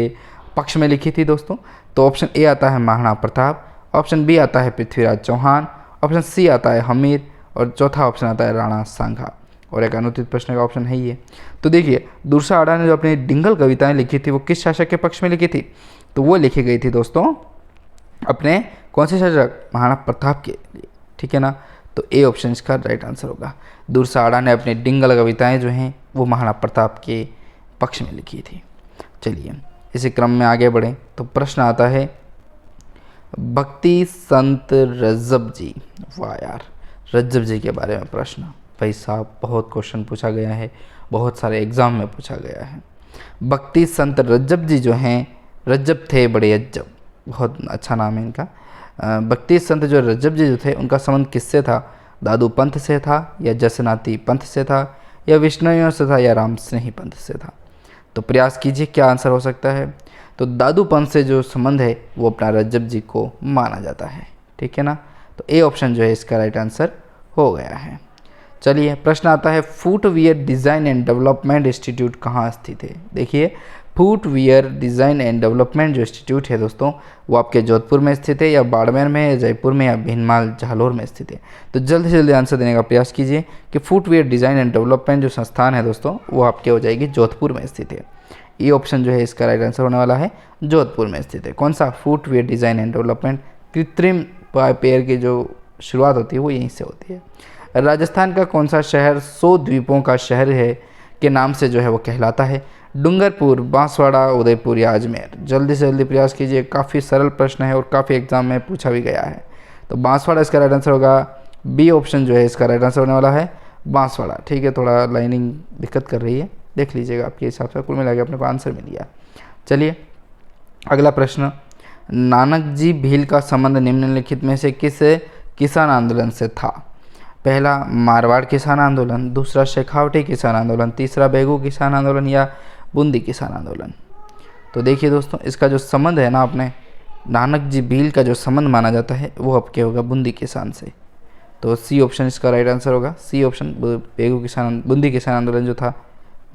पक्ष में लिखी थी दोस्तों। तो ऑप्शन ए आता है महाराणा प्रताप, ऑप्शन बी आता है पृथ्वीराज चौहान, ऑप्शन सी आता है हमीर और चौथा ऑप्शन आता है राणा सांघा। और एक अनुत्तरित प्रश्न का ऑप्शन है ये। तो देखिए दुर्सा आढ़ा ने जो अपनी डिंगल कविताएं लिखी थी वो किस शासक के पक्ष में लिखी थी, तो वो लिखी गई थी दोस्तों अपने कौन से शासक, महाराणा प्रताप के लिए, ठीक है ना। तो ए ऑप्शन इसका राइट आंसर होगा। दुर्सा आढ़ा ने अपनी डिंगल कविताएं जो हैं वो महाराणा प्रताप के पक्ष में लिखी थी। चलिए इसी क्रम में आगे बढ़ें तो प्रश्न आता है भक्ति संत रज्जब जी। वाह यार, रज्जब जी के बारे में प्रश्न भाई साहब बहुत क्वेश्चन पूछा गया है, बहुत सारे एग्जाम में पूछा गया है। भक्ति संत रज्जब जी जो हैं, रज्जब थे बड़े अज्जब, बहुत अच्छा नाम है इनका। भक्ति संत जो रज्जब जी जो थे उनका संबंध किससे था, दादू पंथ से था या जसनाती पंथ से था या विष्णुइयों से था या राम स्नेही पंथ से था। तो प्रयास कीजिए क्या आंसर हो सकता है। तो दादू पंथ से जो संबंध है वो अपना रज्जब जी को माना जाता है, ठीक है ना। तो ए ऑप्शन जो है इसका राइट आंसर हो गया है। चलिए प्रश्न आता है footwear design and development institute कहाँ स्थित है। देखिए फुटवियर डिज़ाइन एंड डेवलपमेंट जो इंस्टीट्यूट है दोस्तों वो आपके जोधपुर में स्थित है या बाड़मेर में या जयपुर में या भीनमाल जालोर में स्थित है। तो जल्द से जल्दी आंसर देने का प्रयास कीजिए कि फुटवियर डिज़ाइन एंड डेवलपमेंट जो संस्थान है दोस्तों वो आपके हो जाएगी जोधपुर में स्थित है। ये ऑप्शन जो है इसका राइट आंसर होने वाला है जोधपुर में स्थित है। कौन सा, फुटवियर डिज़ाइन एंड डेवलपमेंट। कृत्रिम पैर की जो शुरुआत होती है वो यहीं से होती है। राजस्थान का कौन सा शहर 100 द्वीपों का शहर है के नाम से जो है वो कहलाता है। डूंगरपुर, बांसवाड़ा, उदयपुर या अजमेर। जल्दी से जल्दी प्रयास कीजिए, काफ़ी सरल प्रश्न है और काफ़ी एग्जाम में पूछा भी गया है। तो बांसवाड़ा इसका राइट आंसर होगा। बी ऑप्शन जो है इसका राइट आंसर होने वाला है बांसवाड़ा, ठीक है। थोड़ा लाइनिंग दिक्कत कर रही है, देख लीजिएगा आपके हिसाब से, कुल मिला के अपने को आंसर मिल गया। चलिए अगला प्रश्न, नानक जी भील का संबंध निम्नलिखित में से किस किसान आंदोलन से था। पहला मारवाड़ किसान आंदोलन, दूसरा शेखावटी किसान आंदोलन, तीसरा बेगू किसान आंदोलन या बूंदी किसान आंदोलन। तो देखिए दोस्तों इसका जो संबंध है ना, अपने नानक जी भील का जो संबंध माना जाता है वो आपके होगा बूंदी किसान से। तो सी ऑप्शन इसका राइट आंसर होगा। सी ऑप्शन बेगू किसान बूंदी किसान आंदोलन जो था,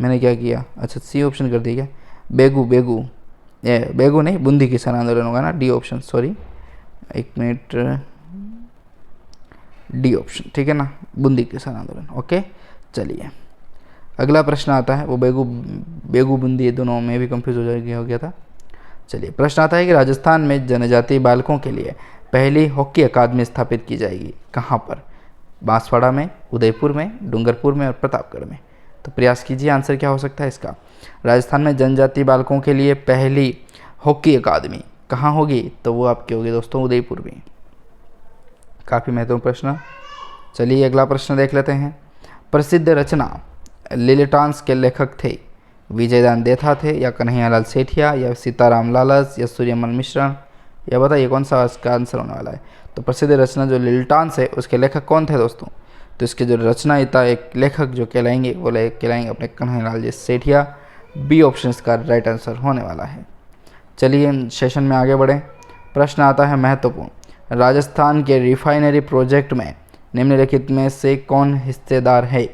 मैंने क्या किया, अच्छा सी ऑप्शन कर दिया क्या, बेगू नहीं बूंदी किसान आंदोलन होगा ना, डी ऑप्शन, सॉरी एक मिनट, डी ऑप्शन, ठीक है ना, बूंदी किसान आंदोलन। ओके चलिए अगला प्रश्न आता है, वो बेगू बूंदी ये दोनों में भी कंफ्यूज हो गया था। चलिए प्रश्न आता है कि राजस्थान में जनजातीय बालकों के लिए पहली हॉकी अकादमी स्थापित की जाएगी कहाँ पर। बांसवाड़ा में, उदयपुर में, डूंगरपुर में और प्रतापगढ़ में। तो प्रयास कीजिए आंसर क्या हो सकता है इसका। राजस्थान में जनजातीय बालकों के लिए पहली हॉकी अकादमी कहाँ होगी, तो वो आपकी होगी दोस्तों उदयपुर में। काफ़ी महत्वपूर्ण प्रश्न। चलिए अगला प्रश्न देख लेते हैं। प्रसिद्ध रचना लिलिटांस के लेखक थे। विजयदान देथा थे या कन्हैयालाल सेठिया या सीताराम लालस या सूर्यमल मिश्रण, या बताइए कौन सा इसका आंसर होने वाला है। तो प्रसिद्ध रचना जो लिलिटांस है उसके लेखक कौन थे दोस्तों, तो इसके जो रचनाता एक लेखक जो कहलाएंगे वो कहलाएंगे अपने कन्हैयालाल जी सेठिया। बी ऑप्शन इसका राइट आंसर होने वाला है। चलिए सेशन में आगे बढ़ें। प्रश्न आता है महत्वपूर्ण, राजस्थान के रिफाइनरी प्रोजेक्ट में निम्नलिखित में से कौन हिस्सेदार है।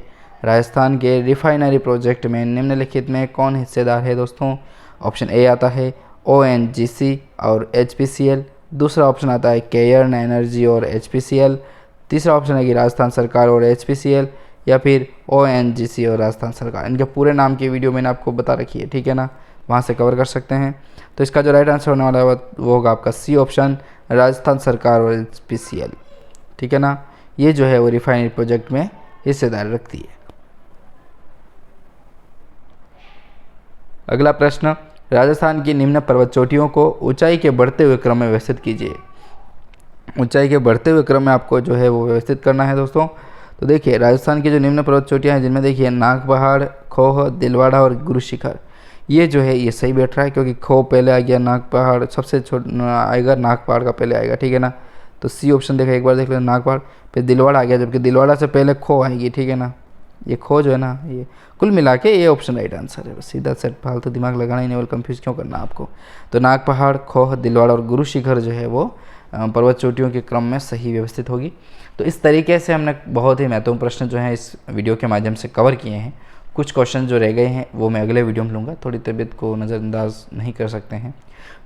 राजस्थान के रिफाइनरी प्रोजेक्ट में निम्नलिखित में कौन हिस्सेदार है दोस्तों। ऑप्शन ए आता है ONGC और HPCL, दूसरा ऑप्शन आता है केयर्न एनर्जी और HPCL, तीसरा ऑप्शन है कि राजस्थान सरकार और HPCL, या फिर ONGC और राजस्थान सरकार। इनके पूरे नाम की वीडियो मैंने आपको बता रखी है, ठीक है ना, वहाँ से कवर कर सकते हैं। तो इसका जो राइट आंसर होने वाला है वो होगा आपका सी ऑप्शन, राजस्थान सरकार और HPCL, ठीक है ना। ये जो है वो रिफाइनरी प्रोजेक्ट में हिस्सेदार रखती है। अगला प्रश्न, राजस्थान की निम्न पर्वत चोटियों को ऊंचाई के बढ़ते हुए क्रम में व्यवस्थित कीजिए। ऊंचाई के बढ़ते हुए क्रम में आपको जो है वो व्यवस्थित करना है दोस्तों। तो देखिए राजस्थान की जो निम्न पर्वत चोटियाँ हैं जिनमें देखिए नाग पहाड़, खोह, दिलवाड़ा और गुरु शिखर, ये जो है ये सही बैठ रहा है, क्योंकि खो पहले आ गया, नाग पहाड़ सबसे आएगा, नाग पहाड़ का पहले आएगा, ठीक है ना। तो सी ऑप्शन देखा, एक बार देख लेना, नाग पहाड़, फिर दिलवाड़ा आ गया, जबकि दिलवाड़ा से पहले खो आएगी, ठीक है ना। ये खो जो है ना, ये कुल मिला के ये ऑप्शन राइट आंसर है। बस सीधा सेट, फालतू दिमाग लगाना ही नहीं, और कंफ्यूज क्यों करना आपको। तो नाग पहाड़, खोह, दिलवाड़ा और गुरु शिखर जो है वो पर्वत चोटियों के क्रम में सही व्यवस्थित होगी। तो इस तरीके से हमने बहुत ही महत्वपूर्ण प्रश्न जो हैं इस वीडियो के माध्यम से कवर किए हैं। कुछ क्वेश्चन जो रह गए हैं वो मैं अगले वीडियो में लूँगा, थोड़ी तबीयत को नज़रअंदाज नहीं कर सकते हैं।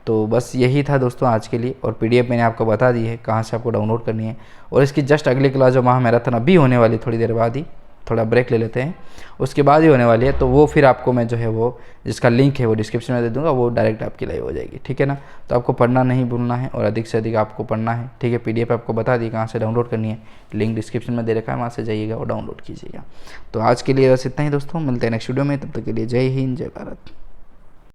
तो बस यही था दोस्तों आज के लिए, और पीडीएफ मैंने आपको बता दी है कहाँ से आपको डाउनलोड करनी है। और इसकी जस्ट अगली क्लास जो महामैराथन अभी होने वाली, थोड़ी देर बाद ही, थोड़ा ब्रेक ले लेते हैं, उसके बाद ही होने वाली है, तो वो फिर आपको मैं जो है वो जिसका लिंक है वो डिस्क्रिप्शन में दे दूंगा, वो डायरेक्ट आपकी लाइव हो जाएगी, ठीक है ना। तो आपको पढ़ना नहीं भूलना है, और अधिक से अधिक आपको पढ़ना है, ठीक है। पीडीएफ आपको बता दी कहाँ से डाउनलोड करनी है, लिंक डिस्क्रिप्शन में दे रखा है, वहाँ से जाइएगा और डाउनलोड कीजिएगा। तो आज के लिए बस इतना ही दोस्तों, मिलते हैं नेक्स्ट वीडियो में, तब तक के लिए जय हिंद, जय भारत।